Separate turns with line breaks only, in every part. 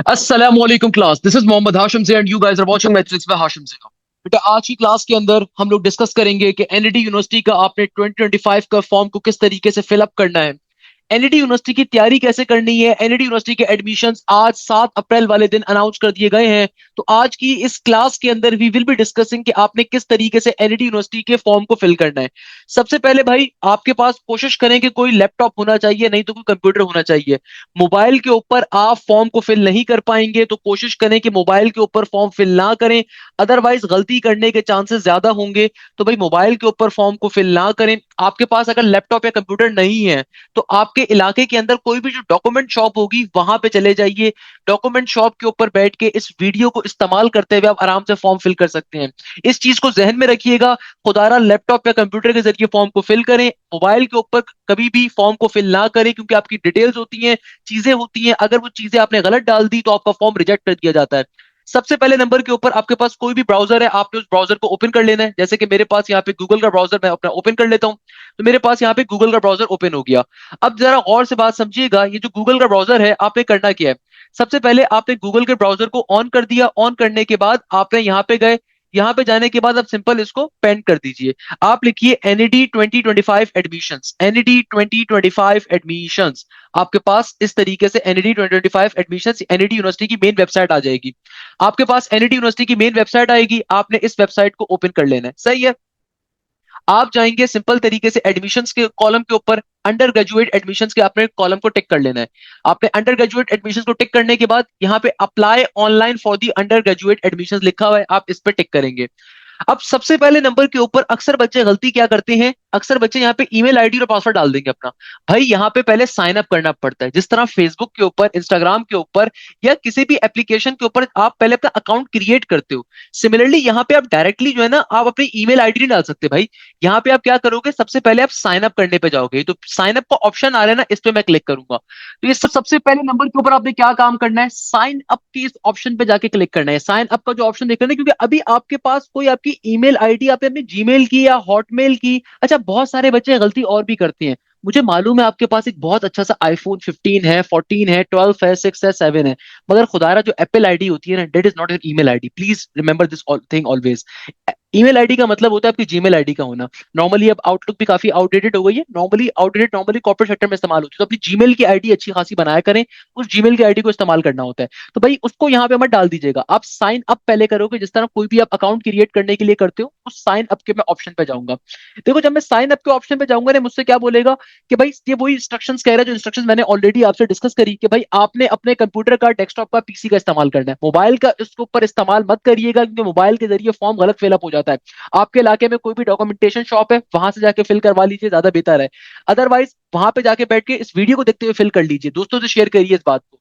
Assalamualaikum class. This is Mohammad Hashim Zia and you guys are watching Matrix by Hashim Zia. बेटा आज की class के अंदर हम लोग डिस्कस करेंगे कि एनईडी यूनिवर्सिटी का आपने 2025 का फॉर्म को किस तरीके से फिलअप करना है। एनईडी यूनिवर्सिटी की तैयारी कैसे करनी है। एनईडी यूनिवर्सिटी के एडमिशंस आज 7 अप्रैल वाले दिन अनाउंस कर दिए गए हैं। तो आज की इस क्लास के अंदर वी विल बी डिस्कसिंग कि आपने किस तरीके से एनईडी यूनिवर्सिटी के फॉर्म को फिल करना है। सबसे पहले भाई आपके पास कोशिश करें कि कोई लैपटॉप होना चाहिए, नहीं तो कोई कंप्यूटर होना चाहिए। मोबाइल के ऊपर आप फॉर्म को फिल नहीं कर पाएंगे तो कोशिश करें कि मोबाइल के ऊपर फॉर्म फिल ना करें, अदरवाइज गलती करने के चांसेस ज्यादा होंगे। तो भाई मोबाइल के ऊपर फॉर्म को फिल ना करें। आपके पास अगर लैपटॉप या कंप्यूटर नहीं है तो आपके इलाके के अंदर कोई भी जो डॉक्यूमेंट शॉप होगी वहां पे चले जाइए। डॉक्यूमेंट शॉप के ऊपर बैठ के इस वीडियो को इस्तेमाल करते हुए आप आराम से फॉर्म फिल कर सकते हैं। इस चीज को जहन में रखिएगा, खुदारा लैपटॉप या कंप्यूटर के जरिए फॉर्म को फिल करें, मोबाइल के ऊपर कभी भी फॉर्म को फिल ना करें, क्योंकि आपकी डिटेल्स होती हैं, चीजें होती हैं, अगर वो चीजें आपने गलत डाल दी तो आपका फॉर्म रिजेक्ट कर दिया जाता है। सबसे पहले नंबर के ऊपर आपके पास कोई भी ब्राउजर है, आपने उस ब्राउजर को ओपन कर लेना है। जैसे कि मेरे पास यहाँ पे गूगल का ब्राउजर मैं अपना ओपन कर लेता हूँ। तो मेरे पास यहाँ पे गूगल का ब्राउजर ओपन हो गया। अब जरा गौर से बात समझिएगा, ये जो गूगल का ब्राउजर है आपने करना क्या है। सबसे पहले आपने गूगल के ब्राउजर को ऑन कर दिया। ऑन करने के बाद आपने यहाँ पे गए। यहाँ पे जाने के बाद आप सिंपल इसको पेंट कर दीजिए। आप लिखिए एनईडी 2025 एडमिशंस, एनईडी 2025 एडमिशंस। आपके पास इस तरीके से एनईडी 2025 एडमिशंस एनईडी यूनिवर्सिटी की मेन वेबसाइट आ जाएगी। आपके पास एनईडी यूनिवर्सिटी की मेन वेबसाइट आएगी, आपने इस वेबसाइट को ओपन कर लेना है। सही है। आप जाएंगे सिंपल तरीके से एडमिशंस के कॉलम के ऊपर, अंडर ग्रेजुएट एडमिशंस के आपने कॉलम को टिक कर लेना है। आपने अंडर ग्रेजुएट एडमिशंस को टिक करने के बाद यहाँ पे apply online for the under graduate admissions लिखा हुआ है, आप इस पे टिक करेंगे। अब सबसे पहले नंबर के ऊपर अक्सर बच्चे गलती क्या करते हैं, अक्सर बच्चे यहाँ पे ईमेल आईडी और पासवर्ड डाल देंगे अपना। भाई यहाँ पे पहले साइन अप करना पड़ता है, जिस तरह फेसबुक के ऊपर, इंस्टाग्राम के ऊपर या किसी भी एप्लीकेशन के ऊपर आप पहले अपना अकाउंट क्रिएट करते हो। सिमिलरली यहाँ पे आप डायरेक्टली जो है ना आप अपनी ईमेल आईडी नहीं डाल सकते भाई। यहाँ पे आप क्या करोगे, सबसे पहले आप साइन अप करने पे जाओगे। तो साइन अप का ऑप्शन आ रहा है ना, इस पे मैं क्लिक करूंगा। तो ये सबसे पहले नंबर के ऊपर आपने क्या काम करना है, साइन अप की इस ऑप्शन पे जाके क्लिक करना है। साइन अप का जो ऑप्शन देख रहे हैं, क्योंकि अभी आपके पास कोई आपकी ईमेल आईडी आपने अपनी जीमेल की या हॉटमेल की। अच्छा, बहुत सारे बच्चे गलती और भी करते हैं। मुझे मालूम है आपके पास एक बहुत अच्छा सा आईफोन 15 है, 14 है, 12 है, 6 है, 7 है, मगर खुदारा जो एप्पल आईडी होती है ना, that is not your email ID. Please remember this thing always. Email ID का मतलब होता है आपकी जीमेल आईडी का होना। नॉर्मली अब आउटलुक भी काफी आउटडेटेड हो गई है, normally outdated, normally corporate sector में इस्तेमाल होती है। तो अपनी जीमेल की आईडी अच्छी खासी बनाया करें, उस जीमेल की आईडी को इस्तेमाल करना होता है। तो भाई उसको यहाँ पे मत डाल दीजिएगा, आप साइन अप पहले करोगे। जिस तरह कोई भी आप अकाउंट क्रिएट करने के लिए करते हो, उस साइन अप के मैं ऑप्शन पे जाऊंगा। देखो जब मैं साइन अप के ऑप्शन पे जाऊंगा ना, मुझसे क्या बोलेगा कि भाई ये वही इंस्ट्रक्शंस कह रहा है जो इंस्ट्रक्शंस मैंने ऑलरेडी आपसे डिस्कस करी, कि भाई आपने अपने कंप्यूटर का, डेस्कटॉप का, पीसी का इस्तेमाल करना है। मोबाइल का इसके ऊपर इस्तेमाल मत करिएगा, क्योंकि मोबाइल के जरिए फॉर्म गलत फिलअप हो जाता है। आपके इलाके में कोई भी डॉक्यूमेंटेशन शॉप है, वहां से जाके फिल करवा लीजिए, ज्यादा बेहतर है। अदरवाइज वहां पे जाके बैठ के इस वीडियो को देखते हुए फिल कर लीजिए, दोस्तों से शेयर करिए इस बात को।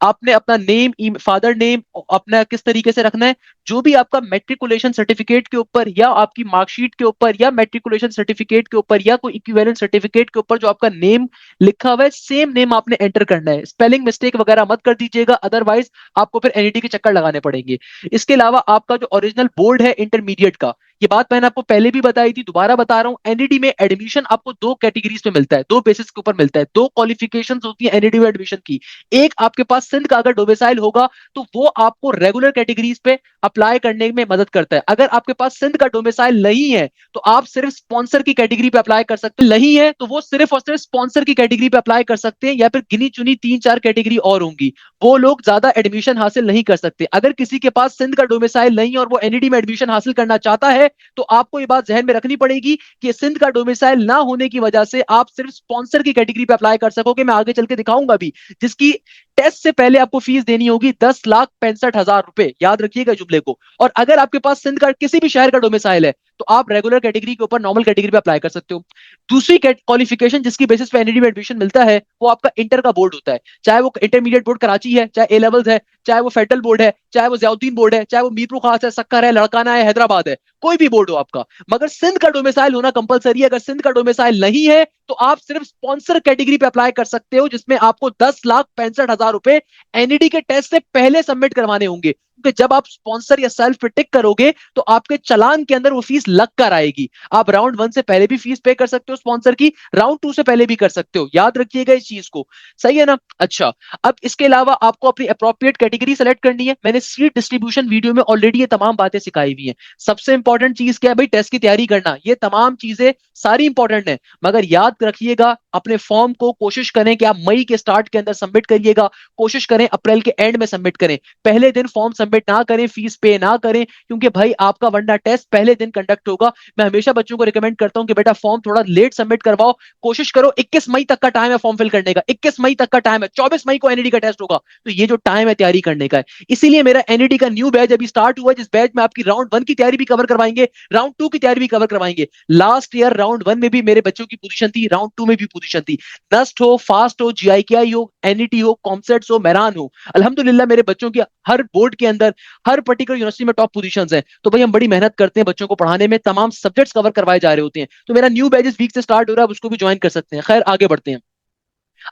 आपने अपना नेम, फादर नेम अपना किस तरीके से रखना है, जो भी आपका मेट्रिकुलेशन सर्टिफिकेट के ऊपर या आपकी मार्कशीट के ऊपर या मेट्रिकुलेशन सर्टिफिकेट के ऊपर या कोई इक्विवेलेंट सर्टिफिकेट के ऊपर जो आपका नेम लिखा हुआ है, सेम नेम आपने एंटर करना है। स्पेलिंग मिस्टेक वगैरह मत कर दीजिएगा, अदरवाइज आपको फिर एनईटी के चक्कर लगाने पड़ेंगे। इसके अलावा आपका जो ओरिजिनल बोर्ड है इंटरमीडिएट का, ये बात मैंने आपको पहले भी बताई थी, दोबारा बता रहा हूं। एनईडी में एडमिशन आपको दो कैटेगरीज पे मिलता है, दो बेसिस के ऊपर मिलता है, दो क्वालिफिकेशंस होती है एनईडी में एडमिशन की। एक आपके पास सिंध का अगर डोमिसाइल होगा तो वो आपको रेगुलर कैटेगरीज पे अप्लाई करने में मदद करता है। अगर आपके पास सिंध का डोमिसाइल नहीं है तो आप सिर्फ स्पॉन्सर की कैटेगरी पे अप्लाई कर सकते हैं। नहीं है तो वो सिर्फ और सिर्फ स्पॉन्सर की कैटेगरी पे अप्लाई कर सकते हैं, या फिर गिनी चुनी 3-4 कैटेगरी और होंगी, वो लोग ज्यादा एडमिशन हासिल नहीं कर सकते। अगर किसी के पास सिंध का डोमिसाइल नहीं है और वो एनईडी में एडमिशन हासिल करना चाहता है, तो आपको ये बात जहन में रखनी पड़ेगी कि सिंध का डोमिसाइल ना होने की वजह से आप सिर्फ स्पॉन्सर की कैटेगरी पे अप्लाई कर सकोगे। मैं आगे चल के दिखाऊंगा भी, जिसकी टेस्ट से पहले आपको फीस देनी होगी 10,65,000 रुपए, याद रखिएगा जुमले को। और अगर आपके पास सिंध का किसी भी शहर का डोमिसाइल है तो आप रेगुलर कैटेगरी के ऊपर नॉर्मल कैटेगरी पे अप्लाई कर सकते हो। दूसरी क्वालिफिकेशन जिसकी बेसिस पे एनईडी में एडमिशन मिलता है, वो आपका इंटर का बोर्ड होता है। चाहे वो इंटरमीडिएट बोर्ड कराची है, चाहे ए लेवल्स है, चाहे वो फेडरल बोर्ड है, चाहे वो जियाउद्दीन बोर्ड है, चाहे वो मीरपुर खास है, सक्कर है, लड़काना है, हैदराबाद है, कोई भी बोर्ड हो आपका, मगर सिंध का डोमिसाइल होना कंपलसरी है। अगर सिंध का डोमिसाइल नहीं है तो आप सिर्फ स्पॉन्सर कैटेगरी पे अप्लाई कर सकते हो, जिसमें आपको 10,65,000 रुपए एनईडी के टेस्ट से पहले सबमिट करवाने होंगे। क्योंकि जब आप स्पॉन्सर या सेल्फ पे टिक करोगे तो आपके चालान के अंदर वो फीस लग कर आएगी। आप राउंड 1 से पहले भी फीस पे कर सकते हो स्पॉन्सर की, राउंड 2 से पहले भी कर सकते हो, याद रखिएगा इस चीज को। सही है ना? अच्छा, अब इसके अलावा आपको अपनी अप्रोप्रिएट कैटेगरी सेलेक्ट करनी है। मैंने सीट डिस्ट्रीब्यूशन वीडियो में ऑलरेडी ये तमाम बातें सिखाई हुई हैं। सबसे इंपॉर्टेंट चीज क्या है भाई? टेस्ट की तैयारी करना। ये तमाम चीजें सारी इंपॉर्टेंट है, मगर याद रखिएगा अपने फॉर्म को कोशिश करें कि आप मई के स्टार्ट के अंदर सबमिट करिएगा। कोशिश करें अप्रैल के एंड में सबमिट करें। पहले दिन फॉर्म सबमिट ना करें, फीस पे ना करें, क्योंकि भाई आपका वनडा टेस्ट पहले दिन कंडक्ट होगा। मैं हमेशा बच्चों को रिकमेंड करता हूं कि बेटा फॉर्म थोड़ा लेट सबमिट करवाओ। कोशिश करो 21 मई तक का टाइम है फॉर्म फिल करने का, 21 मई तक का टाइम है, 24 मई को एनईडी का टेस्ट होगा। तो ये जो टाइम है तैयारी करने का है। इसीलिए मेरा एनईडी का न्यू बैच अभी स्टार्ट हुआ है, जिस बैच में आपकी राउंड 1 की तैयारी भी कवर करवाएंगे, राउंड 2 की तैयारी भी कवर करवाएंगे। लास्ट ईयर राउंड 1 में भी मेरे बच्चों की पोजीशन थी, राउंड 2 में भी पोजीशन थी। नस्ट हो, फास्ट हो, जीआईकेआई हो, एनईटी हो, कॉमसेट्स हो, मेरान हो, अल्हम्दुलिल्लाह मेरे बच्चों की हर बोर्ड के अंदर हर पर्टिकुलर यूनिवर्सिटी में टॉप पोजीशंस हैं। तो भाई हम बड़ी मेहनत करते हैं बच्चों को पढ़ाने में, तमाम सब्जेक्ट्स कवर करवाए जा रहे होते हैं। तो मेरा न्यू बैच इस वीक से स्टार्ट हो रहा है, उसको भी ज्वाइन कर सकते हैं। खैर आगे बढ़ते हैं।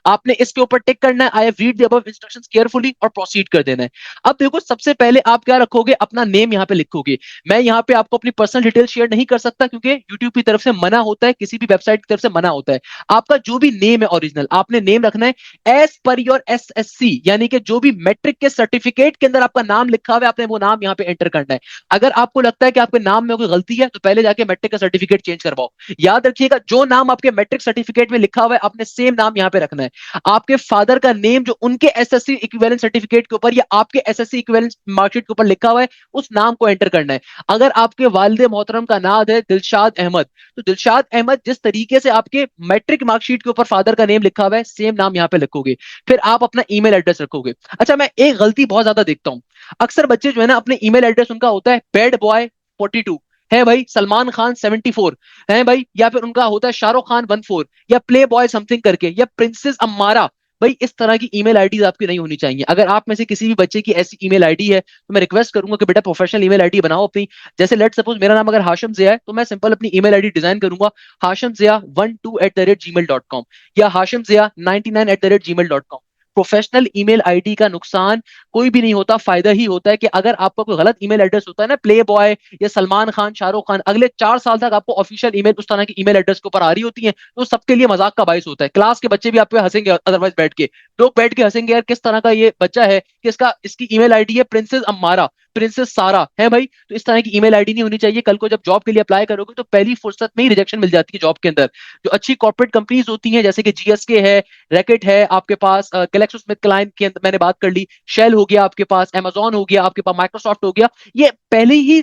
आपने इसके ऊपर टिक करना है, I have read the above instructions carefully, और प्रोसीड कर देना है। अब देखो सबसे पहले आप क्या रखोगे? अपना नेम यहाँ पे लिखोगे। मैं यहाँ पे आपको अपनी पर्सनल डिटेल शेयर नहीं कर सकता क्योंकि यूट्यूब की तरफ से मना होता है, किसी भी वेबसाइट की तरफ से मना होता है। आपका जो भी नेम है ओरिजिनल, आपने नेम रखना है एज पर योर एसएससी, यानी कि जो भी मैट्रिक के सर्टिफिकेट के अंदर आपका नाम लिखा हुआ है, आपने वो नाम यहाँ पे एंटर करना है। अगर आपको लगता है कि आपके नाम में कोई गलती है तो पहले जाके मैट्रिक का सर्टिफिकेट चेंज करवाओ। याद रखिएगा जो नाम आपके मैट्रिक सर्टिफिकेट में लिखा हुआ है, आपने सेम नाम यहाँ पे रखना है। आपके फादर का नेम जो उनके एसएससी इक्विवेलेंट सर्टिफिकेट के ऊपर या आपके एसएससी इक्विवेलेंट मार्कशीट के ऊपर लिखा हुआ है, उस नाम को एंटर करना है। अगर आपके वालिद मोहतरम का नाम है दिलशाद अहमद, तो दिलशाद अहमद जिस तरीके से आपके मैट्रिक मार्कशीट के ऊपर फादर का नेम लिखा हुआ है, सेम नाम यहां पे लिखोगे। फिर आप अपना ईमेल एड्रेस रखोगे। अच्छा, मैं एक गलती बहुत ज्यादा देखता हूं, अक्सर बच्चे जो है ना अपने ईमेल एड्रेस उनका होता है बैड बॉय 42 है भाई, सलमान खान 74 है भाई, या फिर उनका होता है शाहरुख खान 14, या प्ले बॉय समथिंग करके, या प्रिंसेस अम्मारा। भाई इस तरह की ईमेल आईडीज आपकी नहीं होनी चाहिए। अगर आप में से किसी भी बच्चे की ऐसी ईमेल आईडी है तो मैं रिक्वेस्ट करूंगा कि बेटा प्रोफेशनल ईमेल आईडी बनाओ अपनी। जैसे लेट सपोज मेरा नाम अगर हाशिम जिया है तो मैं सिंपल अपनी ईमेल आईडी डिजाइन करूंगा हाशिम जिया 12@gmail.com या हाशिम जिया 99@gmail.com। प्रोफेशनल ईमेल आईडी का नुकसान कोई भी नहीं होता, फायदा ही होता है कि अगर आपका कोई गलत ईमेल एड्रेस होता है ना, प्ले बॉय या सलमान खान, शाहरुख खान, अगले 4 साल तक आपको ऑफिशियल ईमेल उस तरह की ईमेल एड्रेस के ऊपर आ रही होती है, तो सबके लिए मजाक का बायस होता है। क्लास के बच्चे भी आप पे हंसेंगे, अदरवाइज बैठ के लोग बैठ के हंसेंगे, यार किस तरह का ये बच्चा है कि इसकी ईमेल आईडी है प्रिंसेस अम्मारा, प्रिंसेस सारा है भाई। तो इस तरह की ईमेल आईडी नहीं होनी चाहिए। कल को जब जॉब के लिए अप्लाई करोगे तो पहली फुर्सत में ही रिजेक्शन मिल जाती है जॉब के अंदर। जो अच्छी कॉर्पोरेट कंपनीज होती हैं जैसे कि जीएसके है, रैकेट है आपके पास, GlaxoSmithKline की मैंने बात कर ली, शेल हो गया आपके पास, Amazon हो गया आपके पास, माइक्रोसॉफ्ट हो गया, ये पहले ही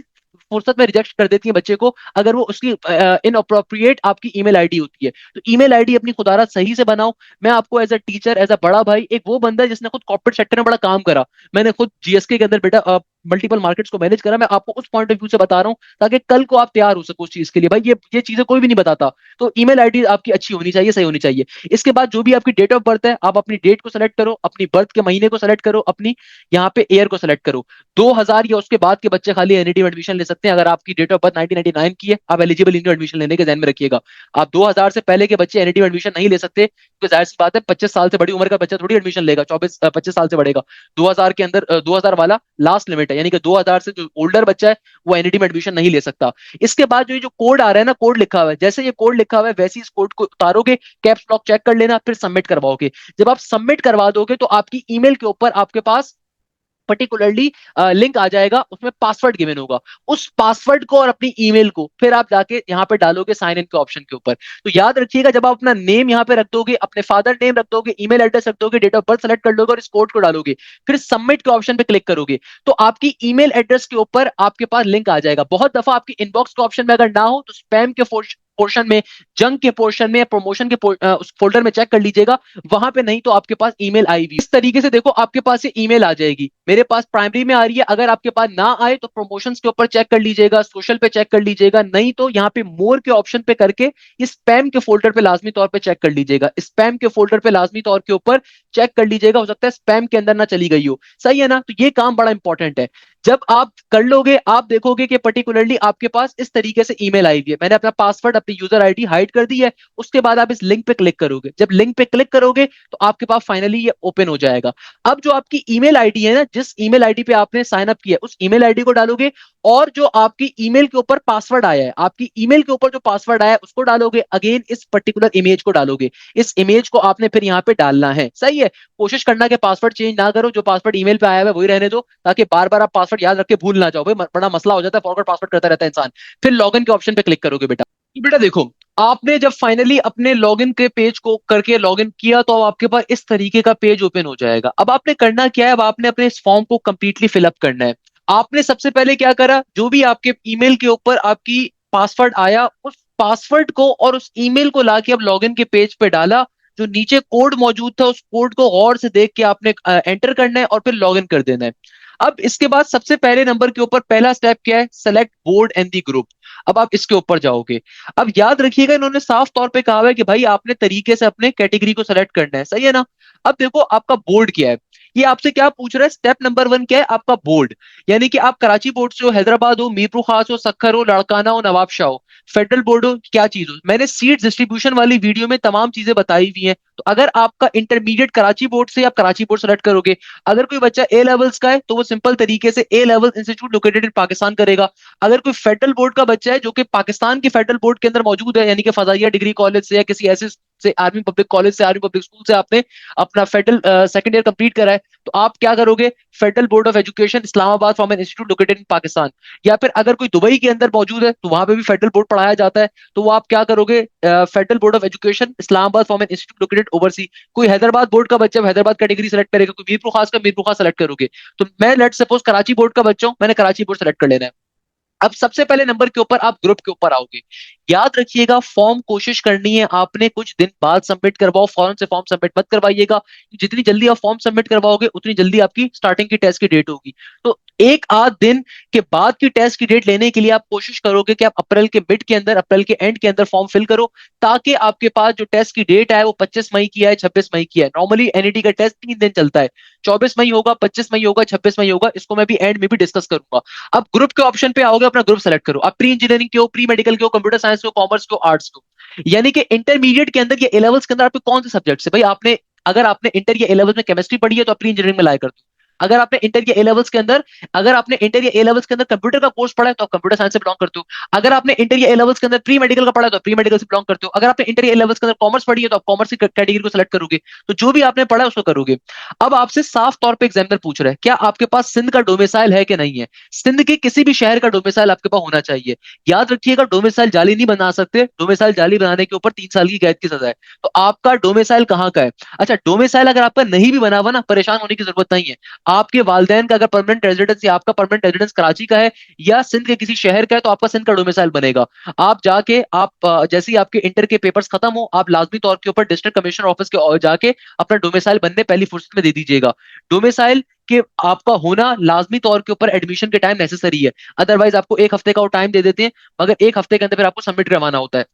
फुर्सत में रिजेक्ट कर देती है बच्चे को अगर वो उसकी इनअप्रोप्रिएट आपकी ईमेल आईडी होती है। तो ईमेल आईडी अपनी खुदारा सही से बनाओ। मैं आपको as a teacher, as a बड़ा भाई, एक वो बंदा है जिसने खुद कॉर्पोरेट सेक्टर में बड़ा काम करा, मैंने खुद जीएसके के अंदर बेटा मल्टीपल मार्केट्स को मैनेज करा, मैं आपको उस पॉइंट ऑफ व्यू से बता रहा हूं ताकि कल को आप तैयार हो सको उस चीज के लिए। भाई ये चीजें कोई भी नहीं बताता। तो ईमेल आईडी आपकी अच्छी होनी चाहिए, सही होनी चाहिए। इसके बाद जो भी आपकी डेट ऑफ बर्थ है, आप अपनी डेट को सेलेक्ट करो, अपनी बर्थ के महीने को सेलेक्ट करो, अपनी यहाँ पे ईयर को सेलेक्ट करो। 2000 या उसके बाद के बच्चे खाली एनईडी में एडमिशन ले सकते हैं। अगर आपकी डेट ऑफ बर्थ 1999 की है, आप एलिजिबल इंडियन एडमिशन लेने के ध्यान में रखिएगा। आप 2000 से पहले के बच्चे एनईडी में एडमिशन नहीं ले सकते, क्योंकि जाहिर सी बात है 25 साल से बड़ी उम्र का बच्चा थोड़ी एडमिशन लेगा, 25 साल से बढ़ेगा। 2000 के अंदर 2000 वाला लास्ट लिमिट है, यानी कि 2000 से जो ओल्डर बच्चा है वो एनईडी में एडमिशन नहीं ले सकता। इसके बाद जो ये जो कोड आ रहा है ना, कोड लिखा हुआ है, जैसे ये कोड लिखा हुआ है वैसे इस कोड को उतारोगे, कैप्स लॉक चेक कर लेना, फिर सबमिट करवाओगे। जब आप सबमिट करवा दोगे तो आपकी ईमेल के ऊपर आपके पास पर्टिकुलरली लिंक आ जाएगा, उसमें पासवर्ड गिवन होगा। उस पासवर्ड को और अपनी ईमेल को फिर आप जाके यहाँ पे डालोगे साइन इन के ऑप्शन के ऊपर। तो याद रखिएगा जब आप अपना नेम यहाँ पे रख दोगे, अपने फादर नेम रख दोगे, ईमेल एड्रेस रख दोगे, डेट ऑफ बर्थ सेलेक्ट कर लोगे और इस कोड को डालोगे, फिर सबमिट के ऑप्शन पे क्लिक करोगे, तो आपकी ईमेल एड्रेस के ऊपर आपके पास लिंक आ जाएगा। बहुत दफा आपकी इनबॉक्स के ऑप्शन में अगर ना हो तो स्पैम के पोर्शन में, जंक के पोर्शन में, प्रमोशन के उस फोल्डर में चेक कर लीजिएगा, वहां पे नहीं तो आपके पास ईमेल आई भी। इस तरीके से देखो आपके पास ये ईमेल आ जाएगी, मेरे पास प्राइमरी में आ रही है। अगर आपके पास ना आए तो प्रमोशंस के ऊपर चेक कर लीजिएगा, सोशल पे चेक कर लीजिएगा, नहीं तो यहाँ पे मोर के ऑप्शन पे करके इस स्पैम के फोल्डर पे लाजमी तौर पे चेक कर लीजिएगा। स्पैम के फोल्डर पे लाजमी तौर के ऊपर चेक कर लीजिएगा, हो सकता है स्पैम के अंदर ना चली गई हो। सही है ना? तो ये काम बड़ा इंपॉर्टेंट है। जब आप कर लोगे, आप देखोगे कि पर्टिकुलरली आपके पास इस तरीके से ईमेल आई हुई है, मैंने अपना पासवर्ड, अपनी यूजर आईडी हाइड कर दी है। उसके बाद आप इस लिंक पे क्लिक करोगे, जब लिंक पे क्लिक करोगे तो आपके पास फाइनली ये ओपन हो जाएगा। अब जो आपकी ईमेल आईडी है ना, जिस ईमेल आईडी पे आपने साइन अप किया, उस ईमेल आईडी को डालोगे, और जो आपकी ईमेल के ऊपर पासवर्ड आया है, आपकी ईमेल के ऊपर जो पासवर्ड आया है उसको डालोगे, अगेन इस पर्टिकुलर इमेज को डालोगे। इस इमेज को आपने फिर यहाँ पे डालना है, सही है। कोशिश करना कि पासवर्ड चेंज ना करो, जो पासवर्ड ईमेल पे आया है वही रहने दो, ताकि बार बार आप पासवर्ड याद रख के भूल ना जाओ, भाई बड़ा मसला हो जाता है, फॉरवर्ड पासवर्ड करता रहता है इंसान। फिर लॉगिन के ऑप्शन पे क्लिक करोगे बेटा। तो बेटा देखो, आपने जब फाइनली अपने लॉगिन के पेज को करके लॉगिन किया, तो अब आपके पास इस तरीके का पेज ओपन हो जाएगा। अब आपने करना क्या है, अब आपने अपने इस फॉर्म को कंप्लीटली फिलअप करना है। आपने सबसे पहले क्या करा, जो भी आपके ईमेल के ऊपर आपकी पासवर्ड आया, उस पासवर्ड को और उस ईमेल को लाके अब लॉगिन के पेज पे डाला। जो नीचे कोड मौजूद था, उस कोड को गौर से देख के आपने एंटर करना है और फिर लॉगिन कर देना है। अब इसके बाद सबसे पहले नंबर के ऊपर पहला स्टेप क्या है, select board and the group. अब आप इसके ऊपर जाओगे। अब याद रखिएगा, इन्होंने साफ तौर पे कहा है कि भाई आपने तरीके से अपने कैटेगरी को सेलेक्ट करना है, सही है ना। अब देखो आपका बोर्ड क्या है, ये आपसे क्या पूछ रहा है, स्टेप नंबर 1 क्या है आपका बोर्ड। यानी कि आप कराची बोर्ड से हो, हैदराबाद हो, मीरपुर खास हो, सक्खर हो, लड़काना हो, नवाबशाह हो, फेडरल बोर्ड हो, क्या चीज हो। मैंने सीट डिस्ट्रीब्यूशन वाली वीडियो में तमाम चीजें बताई हुई हैं। तो अगर आपका इंटरमीडिएट कराची बोर्ड से, आप कराची बोर्ड सेलेक्ट करोगे। अगर कोई बच्चा ए लेवल्स का है तो वो सिंपल तरीके से A level institute located in Pakistan करेगा। अगर कोई फेडरल बोर्ड का बच्चा है जो कि पाकिस्तान के फेडरल बोर्ड के अंदर मौजूद है, यानी कि फजाइया डिग्री कॉलेज से या किसी ऐसे से, आर्मी पब्लिक कॉलेज से, आर्मी पब्लिक स्कूल से आपने अपना फेडरल सेकंड ईयर कंप्लीट करा है, तो आप क्या करोगे, federal board of education Islamabad from an institute located in Pakistan. या फिर अगर कोई दुबई के अंदर मौजूद है तो वहां पे भी फेडरल बोर्ड पढ़ाया जाता है, तो वो आप क्या करोगे, federal board of education Islamabad from an institute located oversee. कोई हैदराबाद बोर्ड का बच्चा हैदराबाद कैटेगरी सेलेक्ट करेगा, कोई मीरपुर खास का मीरपुर खास सेलेक्ट करोगे। तो मैं लेट सपोज कराची बोर्ड का बच्चा हूं, मैंने कराची बोर्ड सेलेक्ट कर लेना है। अब सबसे पहले नंबर के ऊपर आप ग्रुप के ऊपर आओगे। याद रखिएगा, फॉर्म कोशिश करनी है आपने कुछ दिन बाद सबमिट करवाओ, फौरन से फॉर्म सबमिट मत करवाइएगा। जितनी जल्दी आप फॉर्म सबमिट करवाओगे उतनी जल्दी आपकी स्टार्टिंग की टेस्ट की डेट होगी। तो एक आध दिन के बाद की टेस्ट की डेट लेने के लिए आप कोशिश करोगे कि आप अप्रैल के मिड के अंदर, अप्रैल के एंड के अंदर फॉर्म फिल करो, ताकि आपके पास जो टेस्ट की डेट है वो 25 मई की है, 26 मई की है। नॉर्मली एनईटी का टेस्ट 3 दिन चलता है, 24 मई होगा, 25 मई होगा, 26 मई होगा। इसको मैं भी एंड में भी डिस्कस करूंगा। अब ग्रुप के ऑप्शन पे आओगे, अपना ग्रुप सेलेक्ट करो। आप प्री इंजीनियरिंग के हो, प्री मेडिकल के हो, कंप्यूटर साइंस के हो, कॉमर्स के हो, आर्ट्स के हो। यानी कि इंटरमीडिएट के अंदर या ए लेवल्स के अंदर आपके कौन से सब्जेक्ट है भाई। आपने, अगर आपने इंटर या ए लेवल्स में केमिस्ट्री पढ़ी है तो आप प्री इंजीनियरिंग में लाया कर दो। अगर आपने इंटर या ए लेवल्स के अंदर, अगर आपने इंटर या ए लेवल्स के अंदर कंप्यूटर का कोर्स पढ़ा है तो आप कंप्यूटर साइंस से बिलोंग करते हो। अगर आपने इंटर या ए लेवल्स के अंदर प्री मेडिकल का पढ़ा है तो प्री मेडिकल से बिलोंग करते हो। अगर आपने इंटर या ए लेवल्स के अंदर कॉमर्स पढ़ी है तो आप कॉमर्स की कैटेगरी को सिलेक्ट करोगे। तो जो भी आपने पढ़ा है उसको करोगे। अब आपसे साफ तौर पे एग्जामिनर पूछ रहा है, क्या आपके पास सिंध का डोमिसाइल है कि नहीं है। सिंध के किसी भी शहर का डोमिसाइल आपके पास होना चाहिए। याद रखिएगा, डोमिसाइल जाली नहीं बना सकते, डोमिसाइल जाली बनाने के ऊपर 3 साल की कैद की सजा है। तो आपका डोमिसाइल कहाँ का है। अच्छा, डोमिसाइल अगर आपका नहीं भी बना हुआ ना, परेशान होने की जरूरत नहीं है। आपके वालिदैन का अगर परमानेंट रेजिडेंस या आपका परमानेंट रेजिडेंस कराची का है या सिंध के किसी शहर का है, तो आपका सिंध का डोमिसाइल बनेगा। आप जाके, आप जैसे ही आपके इंटर के पेपर्स खत्म हो, आप लाजमी तौर के ऊपर डिस्ट्रिक्ट कमिश्नर ऑफिस के जाके अपना डोमिसाइल बनने पहली फुर्सत में दे दीजिएगा। डोमिसाइल कि आपका होना लाजमी तौर के ऊपर एडमिशन के टाइम नेसेसरी है। अदरवाइज आपको 1 हफ्ते का वो टाइम दे देते हैं, मगर 1 हफ्ते के अंदर फिर आपको सबमिट करवाना होता है।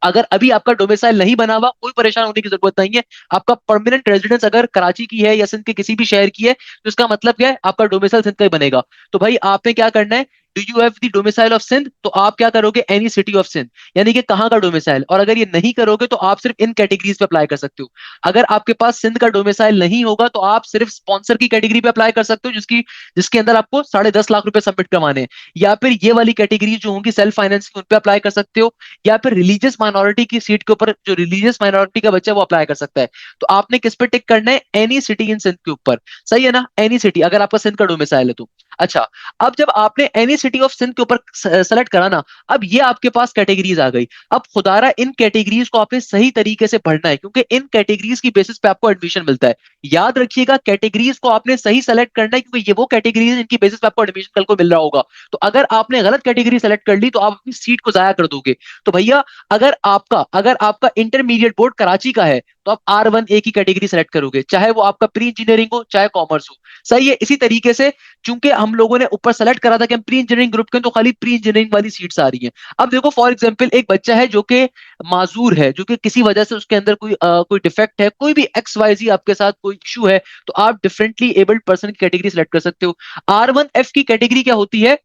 अगर अभी आपका डोमिसाइल नहीं बना हुआ, कोई परेशान होने की जरूरत नहीं है। आपका परमानेंट रेजिडेंस अगर कराची की है या सिंध के किसी भी शहर की है, तो इसका मतलब क्या है, आपका डोमिसाइल सिंध का ही बनेगा। तो भाई आपने क्या करना है, do you have the domicile of Sindh, तो आप क्या करोगे, एनी सिटी ऑफ सिंध, यानी कि कहाँ का डोमिसाइल। और अगर ये नहीं करोगे तो आप सिर्फ इन कैटेगरीज पे अप्लाई कर सकते हो। अगर आपके पास सिंध का डोमिसाइल नहीं होगा तो आप सिर्फ स्पॉन्सर की कैटेगरी पे अप्लाई कर सकते हो, जिसकी जिसके अंदर आपको 10.5 लाख रुपए सबमिट करवाने हैं। या फिर ये वाली कैटेगरी जो होंगी सेल्फ फाइनेंस की, उन पे अप्लाई कर सकते हो। या फिर रिलीजियस माइनॉरिटी की सीट के ऊपर जो रिलीजियस माइनॉरिटी का बच्चा है वो अप्लाई कर सकता है। तो आपने किस पे टिक करना है, एनी सिटी इन सिंध के ऊपर, सही है ना, एनी सिटी, अगर आपका सिंध का डोमिसाइल है तो। अच्छा, अब जब आपने एनी सिटी ऑफ सिंध के ऊपर सेलेक्ट करा ना, अब ये आपके पास कैटेगरीज आ गई। अब खुदारा इन कैटेगरीज को आपने सही तरीके से पढ़ना है, क्योंकि इन कैटेगरीज की बेसिस पे आपको एडमिशन मिलता है। याद रखिएगा, कैटेगरीज को आपने सही सेलेक्ट करना है, क्योंकि ये वो कैटेगरीज इनकी बेसिस पे आपको एडमिशन कल को मिल रहा होगा। तो अगर आपने गलत कैटेगरी सेलेक्ट कर ली तो आप अपनी सीट को जाया कर दोगे। तो भैया, अगर आपका इंटरमीडिएट बोर्ड कराची का है, तो आप R1A की कैटेगरी सेलेक्ट करोगे, चाहे वो आपका प्री इंजीनियरिंग हो चाहे कॉमर्स हो। सही है। इसी तरीके से चूंकि हम लोगों ने ऊपर सेलेक्ट करा था कि हम प्री इंजीनियरिंग ग्रुप के हैं, तो खाली प्री इंजीनियरिंग वाली सीट्स आ रही हैं। अब देखो फॉर एग्जांपल एक बच्चा है जो कि माजूर है, जो कि किसी वजह से उसके अंदर कोई डिफेक्ट है, कोई भी XYZ आपके साथ कोई इशू है, तो आप डिफरेंटली एबल्ड पर्सन की कैटेगरी सेलेक्ट कर सकते हो। R1F की कैटेगरी क्या होती है?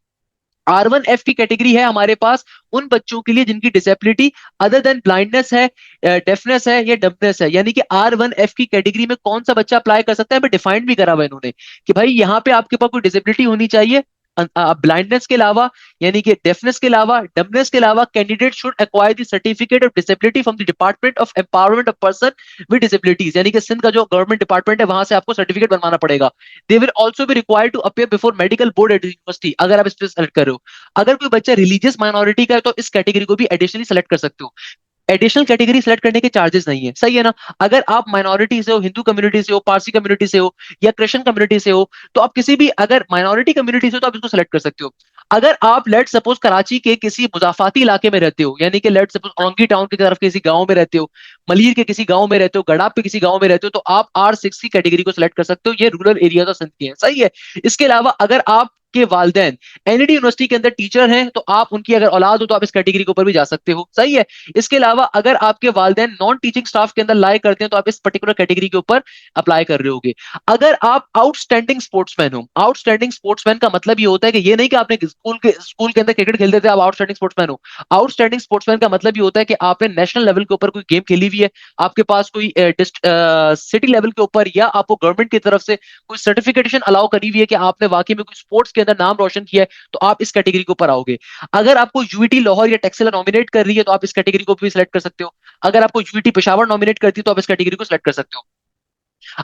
R1F की कैटेगरी है हमारे पास उन बच्चों के लिए जिनकी डिसेबिलिटी अदर देन ब्लाइंडनेस है, डेफनेस है या डम्बनेस है। यानी कि R1F की कैटेगरी में कौन सा बच्चा अप्लाई कर सकता है, हमें डिफाइन भी करा हुआ है इन्होंने कि भाई यहाँ पे आपके पास कोई डिसेबिलिटी होनी चाहिए ब्लाइंडनेस के अलावा, यानी कि डेफनेस के अलावा, डम्बनेस के अलावा, candidate should acquire the certificate of disability from the department of empowerment of person with disabilities. यानी कि सिंध का जो गवर्नमेंट डिपार्टमेंट है वहां से आपको सर्टिफिकेट बनवाना पड़ेगा। They will also be required to appear before medical board at university, अगर आप इस पे सेलेक्ट कर रहे हो। अगर कोई बच्चा रिलीजियस माइनॉरिटी का है तो इस कैटेगरी को भी एडिशनली सेलेक्ट कर सकते हो। एडिशनल कैटेगरी सेलेक्ट करने के चार्जेस नहीं है। सही है ना? अगर आप माइनॉरिटी से हो, हिंदू कम्युनिटी से हो, पारसी कम्युनिटी से हो या क्रिश्चियन कम्युनिटी से हो, तो आप किसी भी अगर माइनॉरिटी कम्युनिटी से हो तो आप इसको सेलेक्ट कर सकते हो। अगर आप लेट सपोज कराची के किसी मुजाफाती इलाके में रहते हो, यानी कि लेट सपोज औरंगी टाउन की तरफ किसी गांव में रहते हो, मलीर के किसी गांव में रहते हो, गड़ाप के किसी गांव में रहते हो, तो आप R6 की कैटेगरी को सिलेक्ट कर सकते हो। ये रूरल एरिया तो सिंध के हैं। सही है। इसके अलावा अगर आप के वालदेन एनईडी यूनिवर्सिटी के अंदर टीचर हैं तो आप उनकी अगर औलाद हो तो आप इस कैटेगरी के ऊपर भी जा सकते हो। सही है। इसके अलावा अगर आपके वालदेन नॉन टीचिंग स्टाफ के अंदर लाई करते हैं तो आप इस पर्टिकुलर कैटेगरी के ऊपर अप्लाई कर रहे होगे। अगर आप आउटस्टैंडिंग स्पोर्ट्समैन हो, आउटस्टैंडिंग स्पोर्ट्समैन का मतलब ये होता है कि ये नहीं कि आपने स्कूल के अंदर क्रिकेट खेलते थे आप आउटस्टैंडिंग स्पोर्ट्समैन हो। आउटस्टैंडिंग स्पोर्ट्समैन का मतलब ये होता है कि आपने नेशनल लेवल के ऊपर कोई गेम खेली हुई है, आपके पास कोई सिटी लेवल के ऊपर या आपको गवर्नमेंट की तरफ से कोई सर्टिफिकेशन अलाउ करी हुई है कि आपने वाकई में कोई स्पोर्ट्स के अंदर नाम रोशन किया है, तो आप इस कैटेगरी के ऊपर आओगे। अगर आपको यूईटी लाहौर या टेक्सला नॉमिनेट कर रही है तो आप इस कैटेगरी को भी सिलेक्ट कर सकते हो। अगर आपको यूईटी पेशावर नॉमिनेट करती है तो आप इस कैटेगरी को सिलेक्ट कर सकते हो।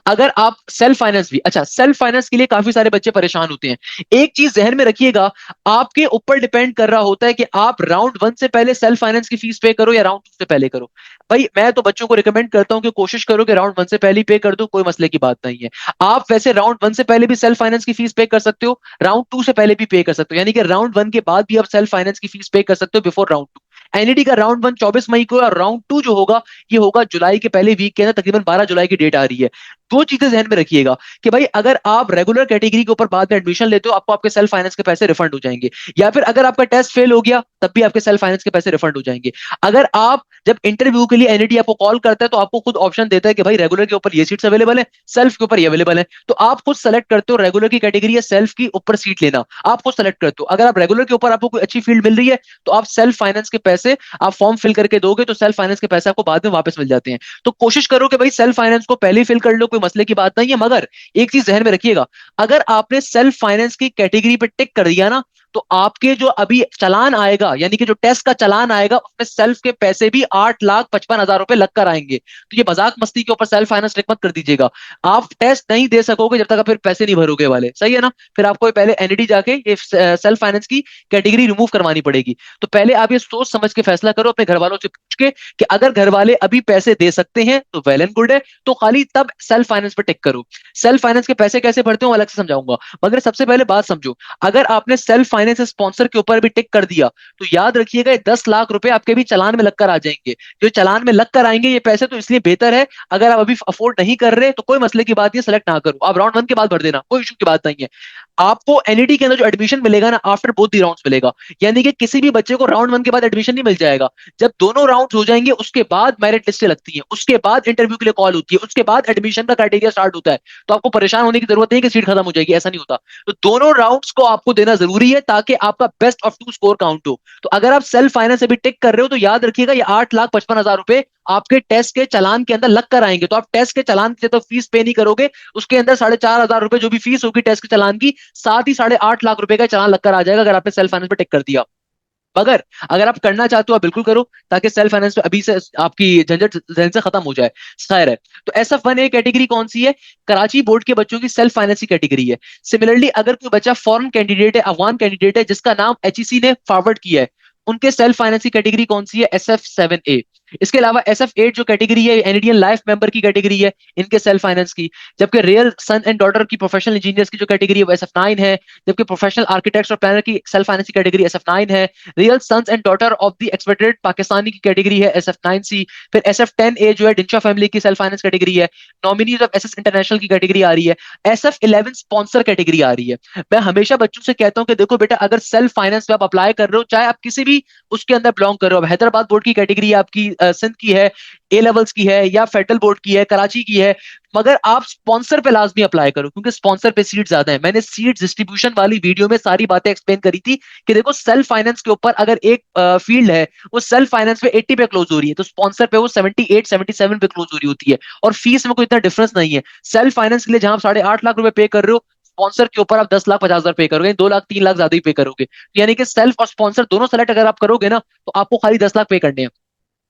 अगर आप सेल्फ फाइनेंस भी, अच्छा सेल्फ फाइनेंस के लिए काफी सारे बच्चे परेशान होते हैं। एक चीज जहन में रखिएगा, आपके ऊपर डिपेंड कर रहा होता है कि आप राउंड 1 से पहले सेल्फ फाइनेंस की फीस पे करो या राउंड 2 से पहले करो। भाई मैं तो बच्चों को रिकमेंड करता हूं कि कोशिश करो कि राउंड 1 से पहले ही पे कर दो, कोई मसले की बात नहीं है। आप वैसे राउंड 1 से पहले भी सेल्फ फाइनेंस की फीस पे कर सकते हो, राउंड 2 से पहले भी पे कर सकते हो, यानी कि राउंड 1 के बाद भी आप सेल्फ फाइनेंस की फीस पे कर सकते हो बिफोर राउंड 2। एनईडी का राउंड 1 24 मई को और राउंड 2 जो होगा ये होगा जुलाई के पहले वीक के अंदर, तकरीबन 12 जुलाई की डेट आ रही है। दो चीजें ध्यान में रखिएगा कि भाई अगर आप रेगुलर कैटेगरी के ऊपर बाद में एडमिशन लेते हो आपको आपके सेल्फ फाइनेंस के पैसे रिफंड हो जाएंगे, या फिर अगर आपका टेस्ट फेल हो गया तब भी आपके सेल्फ फाइनेंस के पैसे रिफंड हो जाएंगे। अगर आप जब इंटरव्यू के लिए एनईडी आपको कॉल करता है तो आपको खुद ऑप्शन देता है कि भाई रेगुलर के ऊपर ये सीट्स अवेलेबल है, सेल्फ के ऊपर ये अवेलेबल है, तो आप खुद सेलेक्ट करते हो रेगुलर की कैटेगरी या सेल्फ की ऊपर सीट लेना, आप खुद सेलेक्ट करते हो। अगर आप रेगुलर के ऊपर आपको कोई अच्छी फील्ड मिल रही है तो आप सेल्फ फाइनेंस के पैसे आप फॉर्म फिल करके दोगे तो सेल्फ फाइनेंस के पैसे आपको बाद में वापस मिल जाते हैं। तो कोशिश करो कि भाई सेल्फ फाइनेंस को पहले ही फिल कर लो, कोई मसले की बात नहीं है। मगर एक चीज जहन में रखिएगा, अगर आपने सेल्फ फाइनेंस की कैटेगरी पे टिक कर दिया ना तो आपके जो अभी चालान आएगा, यानी कि जो टेस्ट का चालान आएगा उसमें सेल्फ के पैसे भी 8,55,000 रुपए लग कर आएंगे। तो ये मजाक मस्ती के ऊपर सेल्फ फाइनेंस टिक मत कर दीजिएगा। आप टेस्ट नहीं दे सकोगे जब तक आप फिर पैसे नहीं भरोगे वाले। सही है ना? फिर आपको पहले एनईडी जाके ये सेल्फ फाइनेंस की कैटेगरी रिमूव करवानी पड़ेगी। तो पहले आप ये सोच समझ के फैसला करो अपने घर वालों से पूछ के कि अगर घर वाले अभी पैसे दे सकते हैं तो वेल एंड गुड है, तो खाली तब सेल्फ फाइनेंस पे टिक करो। सेल्फ फाइनेंस के पैसे कैसे भरते हो अलग से समझाऊंगा, मगर सबसे पहले बात समझो, अगर आपने सेल्फ फाइनेंस स्पॉन्सर के ऊपर भी टिक कर दिया तो याद रखिएगा 10 लाख रुपए आपके भी चालान में लगकर आ जाएंगे। जो चालान में लगकर आएंगे ये पैसे तो इसलिए बेहतर है, अगर आप अभी अफोर्ड नहीं कर रहे तो कोई मसले की बात नहीं, सेलेक्ट ना करो, आप राउंड 1 के बाद भर देना, कोई इशू की बात नहीं है। आपको एनईटी के अंदर जो एडमिशन मिलेगा ना आफ्टर बोथ दी राउंड्स मिलेगा, यानी कि किसी भी बच्चे को राउंड 1 के बाद एडमिशन नहीं मिल जाएगा। जब दोनों राउंड हो जाएंगे उसके बाद मेरिट लिस्टें लगती हैं, उसके बाद इंटरव्यू के लिए कॉल होती है, उसके बाद एडमिशन का क्राइटेरिया स्टार्ट होता है। तो आपको परेशान होने की जरूरत नहीं कि सीट खत्म हो जाएगी, ऐसा नहीं होता। तो दोनों राउंड्स को आपको देना जरूरी है ताकि आपका बेस्ट ऑफ 2 स्कोर काउंट हो। तो अगर आप सेल्फ फाइनेंस अभी टिक कर रहे हो तो याद रखिएगा ये 8,55,000 रुपए आपके टेस्ट के चालान के अंदर लग कर आएंगे। तो आप टेस्ट के चालान से तो फीस पे नहीं करोगे, उसके अंदर 4,500 रुपए जो भी फीस होगी टेस्ट के चालान की, साथ ही 8.5 लाख रुपए का चालान लगकर आ जाएगा अगर आपने सेल्फ फाइनेंस पे टिक कर दिया। मगर अगर आप करना चाहते हो आप बिल्कुल करो ताकि सेल्फ फाइनेंस पे अभी से आपकी झंझट जहन से खत्म हो जाए। खैर है। तो SF1A कैटेगरी कौन सी है? कराची बोर्ड के बच्चों की सेल्फ फाइनेंस की कैटेगरी है। सिमिलरली अगर कोई बच्चा फॉरेन कैंडिडेट है, अफगान कैंडिडेट है जिसका नाम HEC ने फॉरवर्ड किया है, उनके सेल्फ फाइनेंस की कैटेगरी कौन सी है? SF7A। इसके अलावा SF8 जो कैटेगरी है इंडियन लाइफ मेंबर की कैटेगरी है, इनके सेल्फ फाइनेंस की। जबकि रियल सन एंड डॉटर की प्रोफेशनल इंजीनियर्स की जो कैटेगरी है वो SF9 है। जबकि प्रोफेशनल आर्किटेक्ट्स और प्लानर की सेल्फ फाइनेंस की कैटेगरी SF9 है। Real sons and daughter of the expatriate Pakistani की कैटेगरी है SF9C। फिर SF10A जो है डिंशा फैमिली की सेल्फ फाइनेंस कैटेगरी है। नॉमिनीज ऑफ SS इंटरनेशनल की कैटेगरी आ रही है। SF11 स्पॉन्सर कैटेगरी आ रही है। मैं हमेशा बच्चों से कहता हूं कि देखो बेटा, अगर सेल्फ फाइनेंस पे आप अप्लाई कर रहे हो, चाहे आप किसी भी उसके अंदर बिलोंग कर रहे हो, अब हैदराबाद बोर्ड की कैटेगरी आपकी सिंध की है, ए लेवल्स की है, या फेडरल बोर्ड की है, कराची की है, मगर आप स्पॉन्सर पे लाजमी अप्लाई करो, क्योंकि स्पॉन्सर पे सीट ज्यादा है। मैंने सीट डिस्ट्रीब्यूशन वाली वीडियो में सारी बातें एक्सप्लेन करी थी कि देखो सेल्फ फाइनेंस के ऊपर अगर एक फील्ड है वो सेल्फ फाइनेंस पे 80 पे क्लोज हो रही है, तो स्पॉन्सर पे वो 78 77 पे क्लोज हो रही होती है, और फीस में कोई इतना डिफरेंस नहीं है। सेल्फ फाइनेंस के लिए जहां आप 8.5 लाख रुपए पे कर रहे हो, स्पॉन्सर के ऊपर आप 10,50,000 पे करोगे, 2 लाख 3 लाख ज्यादा ही पे करोगे। यानी कि सेल्फ और स्पॉन्सर दोनों सेलेक्ट अगर आप करोगे ना, तो आपको खाली 10 लाख पे करने हैं।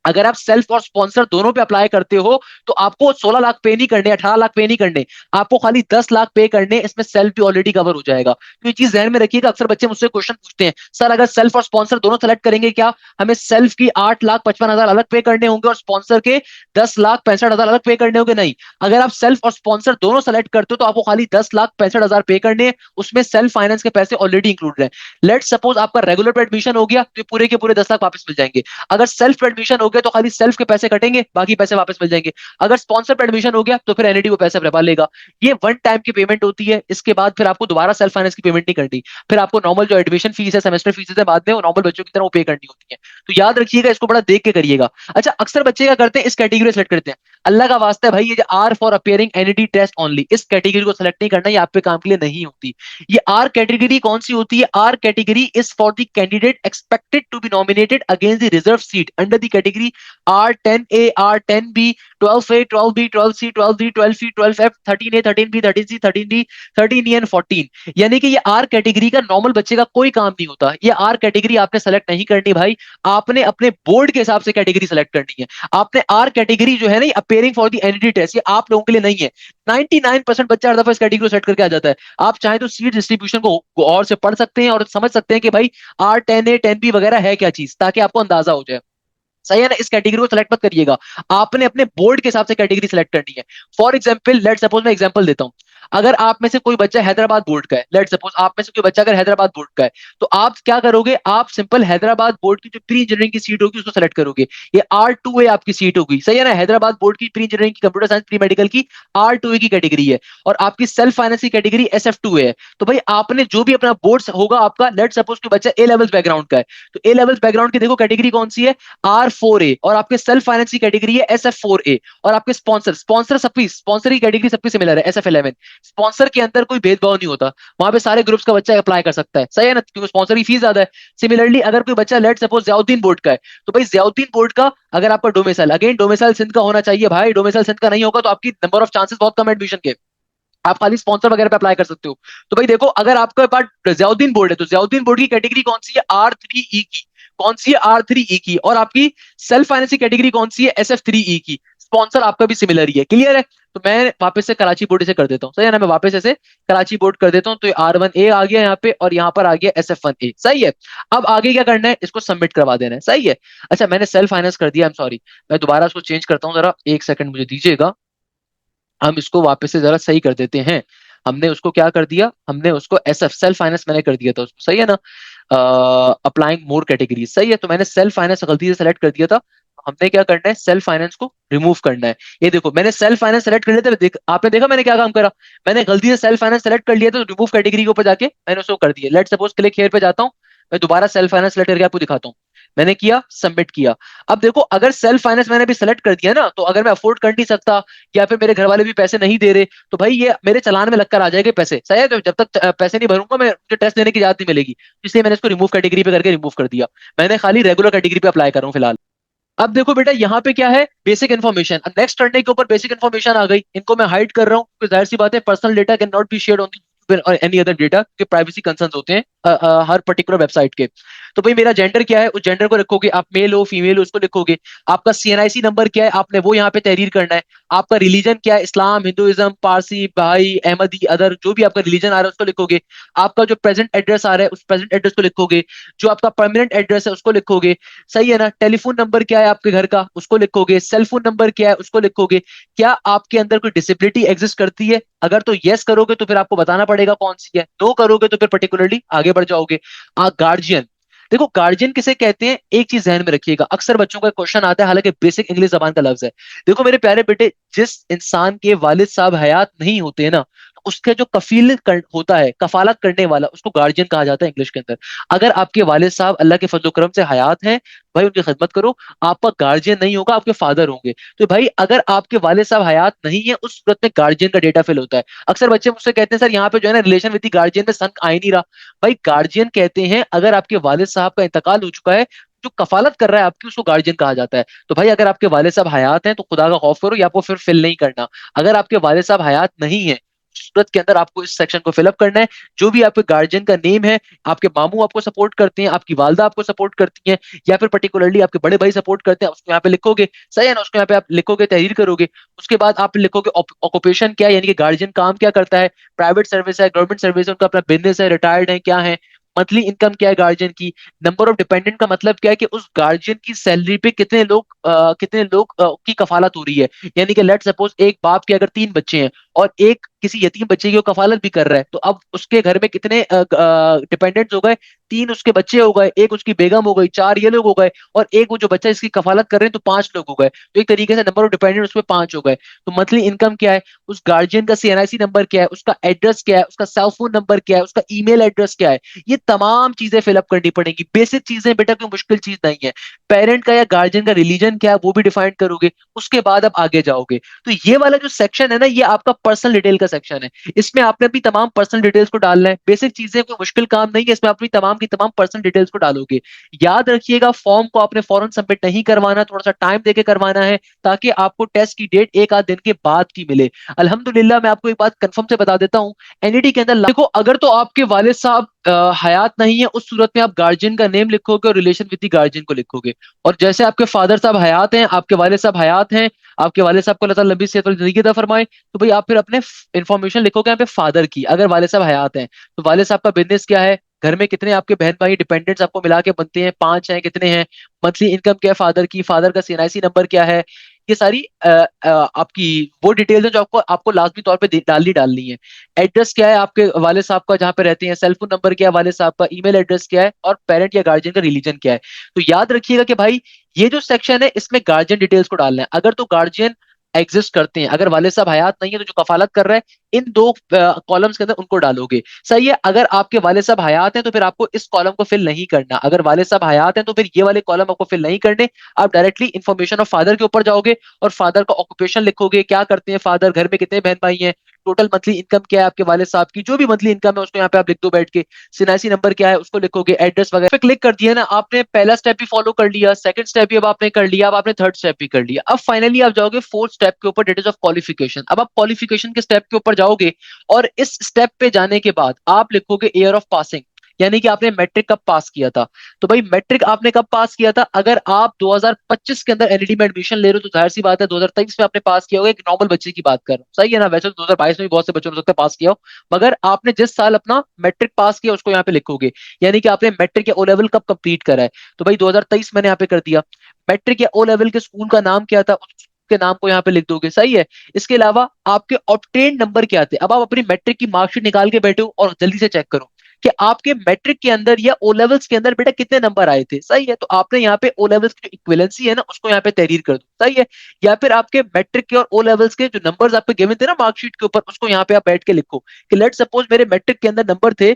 अगर आप सेल्फ और स्पॉन्सर दोनों पे अप्लाई करते हो, तो आपको 16 लाख पे नहीं करने, 18 लाख पे नहीं करने, आपको खाली 10 लाख पे करने। इसमें सेल्फ भी ऑलरेडी कवर हो जाएगा। तो ये चीज ध्यान में रखिएगा। अक्सर बच्चे मुझसे क्वेश्चन पूछते हैं, सर अगर सेल्फ और स्पॉन्सर दोनों सेलेक्ट करेंगे, क्या हमें सेल्फ की 8,55,000 अलग पे करने होंगे और स्पॉन्सर के 10,65,000 अलग पे करने होंगे? नहीं। अगर आप सेल्फ और स्पॉन्सर दोनों सेलेक्ट करते हो, तो आपको खाली 10,65,000 पे करने हैं, उसमें सेल्फ फाइनेंस के पैसे ऑलरेडी इंक्लूड है। लेट सपोज आपका रेगुलर पे एडमिशन हो गया, तो ये पूरे के पूरे 10 लाख वापस मिल जाएंगे। अगर सेल्फ पे एडमिशन हो गया, तो खाली सेल्फ के पैसे कटेंगे, बाकी पैसे वापस मिल जाएंगे। अगर स्पॉन्सर पे एडमिशन हो गया, तो फिर एनईडी वो पैसे भरपा लेगा। ये वन टाइम की पेमेंट होती है। इसके बाद फिर आपको दोबारा सेल्फ फाइनेंस की पेमेंट नहीं करनी। फिर आपको नॉर्मल जो एडमिशन फीस है, सेमेस्टर फीस है, बाद में वो नॉर्मल बच्चों की तरह वो पे करनी होती है। तो याद रखिएगा, इसको बड़ा देख के करिएगा। अच्छा, अक्सर बच्चे क्या करते हैं, इस कैटेगरी सेलेक्ट करते हैं। अल्लाह का वास्ता है भाई, ये जो R for appearing NED test only, इस कैटेगरी को सेलेक्ट नहीं करना, ये आप पे काम के लिए नहीं होती। ये आर कैटेगरी कौन सी होती है? R category is for the candidate expected to be nominated against the reserve seat under the category R10A, R10B, 12A, 12B, 12C, 12D, 12C, 12F, 13A, 13B, 13C, 13D, 13E and 14। यानी कि ये are category का normal बच्चे का कोई काम नहीं होता। ये आर कैटेगरी आपने सेलेक्ट नहीं करनी भाई, आपने अपने बोर्ड के हिसाब से कैटेगरी सेलेक्ट करनी है। आपने आर कैटेगरी जो है ना, appearing for the NED test, ये आप लोगों के लिए नहीं है। 99% बच्चा हर दफा इस कैटेगरी को सेट करके आ जाता है। आप चाहे तो सीट डिस्ट्रीब्यूशन को और से पढ़ सकते हैं और समझ सकते हैं कि भाई R10A 10B वगैरह है क्या चीज, ताकि आपको अंदाजा हो जाए। सही है ना? इस कैटेगरी को सेलेक्ट मत करिएगा, आपने अपने बोर्ड के हिसाब से कैटेगरी सेलेक्ट करनी है। फॉर एग्जाम्पल, लेट सपोज मैं एग्जाम्पल देता हूं। अगर आप में से कोई बच्चा हैदराबाद बोर्ड का है, लेट सपोज आप में से कोई बच्चा अगर हैदराबाद बोर्ड का है, तो आप क्या करोगे? आप सिंपल हैदराबाद बोर्ड की जो प्री इंजीनियरिंग की सीट होगी उसको सेलेक्ट करोगे। ये R2A आपकी सीट होगी। सही है ना? हैदराबाद बोर्ड की प्री इंजीनियरिंग की कंप्यूटर साइंस प्री मेडिकल की R2A की कैटेगरी है, और आपकी सेल्फ फाइनेंस की कैटेगरी SF2A है। तो भाई आपने जो भी अपना बोर्ड होगा आपका, लेट सपोज कोई बच्चा ए लेवल्स बैकग्राउंड का है, तो ए लेवल्स बैकग्राउंड की देखो कैटेगरी कौन सी है? R4A। और आपके सेल्फ फाइनेंस की कैटेगरी है SF4A। और आपके स्पॉन्सर स्पॉन्सर सबकी स्पॉन्सर की कैटेगरी सबकी सिमिलर है, SF11। स्पॉन्सर के अंदर कोई भेदभाव नहीं होता, वहां पे सारे ग्रुप्स का बच्चा अप्लाई कर सकता है। सही है ना? क्योंकि स्पॉन्सर की फीस ज्यादा है। सिमिलरली अगर कोई बच्चा लेट सपोज जियाउद्दीन बोर्ड का है, तो भाई जियाउद्दीन बोर्ड का अगर आपका डोमिसाइल, अगेन डोमिसाइल सिंध का होना चाहिए भाई, डोमिसाइल सिंध का नहीं होगा तो आपकी नंबर ऑफ चांसेस बहुत कम एडमिशन के, आप खाली स्पॉन्सर वगैरह पे अप्लाई कर सकते हो। तो भाई देखो, अगर आपके पास जियाउद्दीन बोर्ड है, तो जियाउद्दीन बोर्ड की कैटेगरी कौन सी है? R3E की। कौन सी है? R3E की। और आपकी सेल्फ फाइनेंस की कैटेगरी कौन सी है? SF3E की। स्पॉन्सर आपका भी सिमिलर ही है। क्लियर है? तो मैं वापस से कराची बोर्ड से कर देता हूँ। सही है ना? मैं वापस ऐसे कराची बोर्ड कर देता हूँ, तो R1A आ गया यहाँ पे, और यहाँ पर आ गया SF1A। सही है? अब आगे क्या करना है? इसको सबमिट करवा देना है। सही है? अच्छा, मैंने सेल्फ फाइनेंस कर दिया, आई एम सॉरी, मैं दोबारा उसको चेंज करता हूँ, जरा एक सेकंड मुझे दीजिएगा। हम इसको वापस से जरा सही कर देते हैं। हमने उसको क्या कर दिया? हमने उसको SF सेल्फ फाइनेंस मैंने कर दिया था उसको। सही है ना? अप्लाइंग मोर कैटेगरी। सही है? तो मैंने सेल्फ फाइनेंस गलती से सेलेक्ट कर दिया था। हमने क्या करना है? सेल्फ फाइनेंस को रिमूव करना है। ये देखो, मैंने सेल्फ फाइनेंस सेलेक्ट कर लिया था। आपने देखा मैंने क्या काम करा? मैंने गलती से सेल्फ फाइनेंस सेलेक्ट कर लिया था, तो रिमूव कैटेगरी के ऊपर जाके मैंने उसको कर दिया। लेट सपोज क्लिक हियर पे जाता हूँ, मैं दोबारा सेल्फ फाइनेंस सेलेक्ट करके आपको दिखाता हूँ। मैंने किया, सबमिट किया। अब देखो, अगर सेल्फ फाइनेंस मैंने भी सेलेक्ट कर दिया ना, तो अगर मैं अफोर्ड कर नहीं सकता, या फिर मेरे घर वाले भी पैसे नहीं दे रहे, तो भाई ये मेरे चालान में लगकर आ जाएंगे पैसे। सही है? तो जब तक पैसे नहीं भरूंगा, मैं मुझे टेस्ट देने की इजाजत नहीं मिलेगी। इसलिए मैंने इसको रिमूव कैटेगरी पे करके रिमूव कर दिया। मैंने खाली रेगुलर कैटेगरी पे अप्लाई कर रहा हूँ फिलहाल। अब देखो बेटा, यहाँ पे क्या है? Basic information. नेक्स्ट करने के ऊपर बेसिक इन्फॉर्मेशन आ गई, इनको मैं हाइड कर रहा हूँ क्योंकि जाहिर सी बात है, personal data can not be shared on और एनी अदर डेटा के प्राइवेसी कंसर्न्स होते हैं हर पर्टिकुलर वेबसाइट के। तो भाई मेरा जेंडर क्या है, उस जेंडर को लिखोगे, आप मेल हो फीमेल हो उसको लिखोगे। आपका सीएनआईसी नंबर क्या है, आपने वो यहाँ पे तहरीर करना है। आपका रिलीजन क्या है, इस्लाम, हिंदुइज्म, पारसी, भाई, अहमदी, अदर, जो भी आपका रिलीजन आ रहा है उसको लिखोगे। आपका जो प्रेजेंट एड्रेस आ रहा है उस प्रेजेंट एड्रेस को लिखोगे। जो आपका परमानेंट एड्रेस है उसको लिखोगे। सही है ना। टेलीफोन नंबर क्या है आपके घर का उसको लिखोगे। सेल फोन नंबर क्या है उसको लिखोगे। क्या आपके अंदर कोई डिसेबिलिटी एग्जिस्ट करती है, अगर तो यस करोगे तो फिर आपको बताना पड़ेगा कौन सी है, नो करोगे तो फिर पर्टिकुलरली आगे बढ़ जाओगे। गार्जियन, देखो गार्जियन किसे कहते हैं, एक चीज ध्यान में रखिएगा, अक्सर बच्चों का क्वेश्चन आता है, हालांकि बेसिक इंग्लिश जबान का लफ्ज है। देखो मेरे प्यारे बेटे, जिस इंसान के वालिद साहब हयात नहीं होते हैं ना, तो उसके जो होता है, कफालत करने वाला, उसको गार्जियन कहा जाता है इंग्लिश के अंदर। अगर आपके वालिद साहब अल्लाह के फजल करम से हयात हैं, भाई उनकी खिदमत करो। आपका गार्जियन नहीं होगा, आपके फादर होंगे। तो भाई अगर आपके वालिद साहब हयात नहीं है, उस सूरत में गार्जियन का डेटा फिल होता है। अक्सर बच्चे मुझसे कहते हैं सर यहाँ पे जो है ना रिलेशन विद द गार्जियन में सन आ ही नहीं रहा। भाई गार्जियन कहते हैं अगर आपके वालिद साहब का इंतकाल हो चुका है, जो कफालत कर रहा है आपकी, उसको गार्जियन कहा जाता है। तो भाई अगर आपके वालिद साहब हयात हैं तो खुदा का खौफ करो, या आपको फिर फिल नहीं करना। अगर आपके वालिद साहब हयात नहीं है, उस सूरत के अंदर आपको इस सेक्शन को फिलअप करना है। जो भी आपके गार्जियन का नेम है, आपके मामू आपको सपोर्ट करते हैं, आपकी वालदा आपको सपोर्ट करती हैं, या फिर पर्टिकुलरली आपके बड़े भाई सपोर्ट करते हैं, उसको यहाँ पे लिखोगे। सही है ना, उसको यहाँ पे आप लिखोगे, तहरीर करोगे। उसके बाद आप लिखोगे ऑक्यूपेशन क्या है, यानी कि गार्जियन काम क्या करता है, प्राइवेट सर्विस है, गवर्नमेंट सर्विस है, उनका अपना बिजनेस है, रिटायर्ड है, क्या है। मंथली इनकम क्या है गार्जियन की। नंबर ऑफ डिपेंडेंट का मतलब क्या है कि उस गार्जियन की सैलरी पे कितने लोग की कफालत हो रही है। यानी कि लेट सपोज एक बाप के अगर 3 बच्चे हैं और एक किसी यतीम बच्चे की वो कफालत भी कर रहा है, तो अब उसके घर में कितने डिपेंडेंट्स हो गए, 3 उसके बच्चे हो गए, एक उसकी बेगम हो गई, 4 ये लोग हो गए, और एक वो जो बच्चा इसकी कफालत कर रहे हैं तो 5 लोग हो गए। तो एक तरीके से नंबर ऑफ डिपेंडेंट उसमें 5 हो गए। तो मंथली इनकम क्या है, उस गार्जियन का सीएनआईसी नंबर क्या है, उसका एड्रेस क्या है, उसका सेल फोन नंबर क्या है, उसका ईमेल एड्रेस क्या है। ये तमाम चीजें फिलअप करनी पड़ेंगी, बेसिक चीजें बेटा, कोई मुश्किल चीज नहीं है। पेरेंट का या गार्जियन का रिलीजन क्या है वो भी डिफाइन करोगे, उसके बाद आप आगे जाओगे। तो ये वाला जो सेक्शन है ना, ये आपका पर्सनल डिटेल का सेक्शन है। इसमें आपने अपनी तमाम पर्सनल डिटेल्स को डालना है। बेसिक चीजें, कोई मुश्किल काम नहीं है, इसमें अपनी तमाम की तमाम पर्सनल डिटेल्स को डालोगे। याद रखिएगा फॉर्म को आपने फौरन सबमिट नहीं करवाना, थोड़ा सा टाइम देके करवाना है, ताकि आपको टेस्ट की डेट एक आध दिन के बाद की मिले। अल्हम्दुलिल्लाह मैं आपको एक बात कंफर्म से बता देता हूँ, एनईटी के अंदर देखो, अगर तो आपके वालिद साहब हयात नहीं है, उस सूरत में आप गार्जियन का नेम लिखोगे और रिलेशन विद द गार्जियन को लिखोगे। और जैसे आपके फादर साहब हयात हैं, आपके वालिद साहब हयात हैं, आपके वालिद साहब को अल्लाह ताला लंबी सेहत और जिंदगी अता फरमाए, तो भाई आप फिर अपने इंफॉर्मेशन लिखोगे यहाँ पे फादर की, अगर वालिद साहब हयात हैं। तो वालिद साहब का बिजनेस क्या है, घर में कितने आपके बहन भाई डिपेंडेंट्स आपको मिला के बनते हैं, 5 हैं, कितने हैं। मंथली इनकम क्या है फादर की, फादर का सीएनआईसी नंबर क्या है। ये सारी आपकी वो डिटेल्स है जो आपको आपको लाजमी तौर पे डालनी है। एड्रेस क्या है आपके वालिद साहब का जहाँ पे रहते हैं, सेल फोन नंबर क्या है वालिद साहब का, ईमेल एड्रेस क्या है, और पेरेंट या गार्जियन का रिलीजन क्या है। तो याद रखिएगा कि भाई ये जो सेक्शन है इसमें गार्जियन डिटेल्स को डालना है। अगर तो गार्जियन एग्जिस्ट करते हैं, अगर वालिद साहब हयात नहीं है तो जो कफालत कर रहा है, इन 2 कॉलम्स के अंदर उनको डालोगे। सही है। अगर आपके वालिद साहब हयात हैं तो फिर आपको इस कॉलम को फिल नहीं करना। अगर वालिद साहब हयात हैं तो फिर ये वाले कॉलम आपको फिल नहीं करने। आप डायरेक्टली इंफॉर्मेशन ऑफ फादर के ऊपर जाओगे और फादर का ऑक्यूपेशन लिखोगे, क्या करते हैं फादर, घर में कितने बहन भाई हैं, टोटल मंथली इनकम क्या है आपके वालिद साहब की, जो भी मंथली इनकम है उसको यहाँ पे आप लिख दो बैठ के। सीएनआईसी नंबर क्या है उसको लिखोगे, एड्रेस वगैरह पे क्लिक कर दिया ना आपने, पहला स्टेप भी फॉलो कर लिया, सेकंड स्टेप भी अब आपने कर लिया, अब आपने थर्ड स्टेप भी कर लिया। अब फाइनली आप जाओगे फोर्थ स्टेप के ऊपर, डेट इज ऑफ क्वालिफिकेशन। अब आप क्वालिफिकेशन के स्टेप के ऊपर जाओगे और इस स्टेप पे जाने के बाद आप लिखोगे ईयर ऑफ पासिंग, यानी कि आपने मैट्रिक कब पास किया था। तो भाई मैट्रिक आपने कब पास किया था, अगर आप 2025 के अंदर एनईडी में एडमिशन ले रहे हो तो जाहिर सी बात है 2023 में आपने पास किया होगा, एक नॉर्मल बच्चे की बात कर रहा हूँ। सही है ना। वैसे तो 2022 में भी बहुत से बच्चों ने हो सकता है पास किया हो, मगर आपने जिस साल अपना मैट्रिक पास किया उसको यहाँ पे लिखोगे, यानी कि आपने मैट्रिक या ओ लेवल कब कंप्लीट करा है। तो भाई 2023 मैंने यहाँ पे कर दिया। मैट्रिक या ओ लेवल के स्कूल का नाम क्या था, उस के नाम को यहाँ पे लिख दोगे। सही है। इसके अलावा आपके ऑब्टेन नंबर क्या थे। अब आप अपनी मैट्रिक की मार्कशीट निकाल के बैठे हो और जल्दी से चेक करो कि आपके मैट्रिक के अंदर या ओ लेवल्स के अंदर बेटा कितने नंबर आए थे। सही है। तो आपने यहाँ पे ओ लेवल्स की जो इक्विवेलेंसी है ना उसको यहाँ पे तहरीर कर दो। सही है। या फिर आपके मैट्रिक के और ओ लेवल्स के जो नंबर्स आपके गिवन थे ना मार्कशीट के ऊपर, उसको यहाँ पे आप बैठ के लिखो कि लेट सपोज मेरे मैट्रिक के अंदर नंबर थे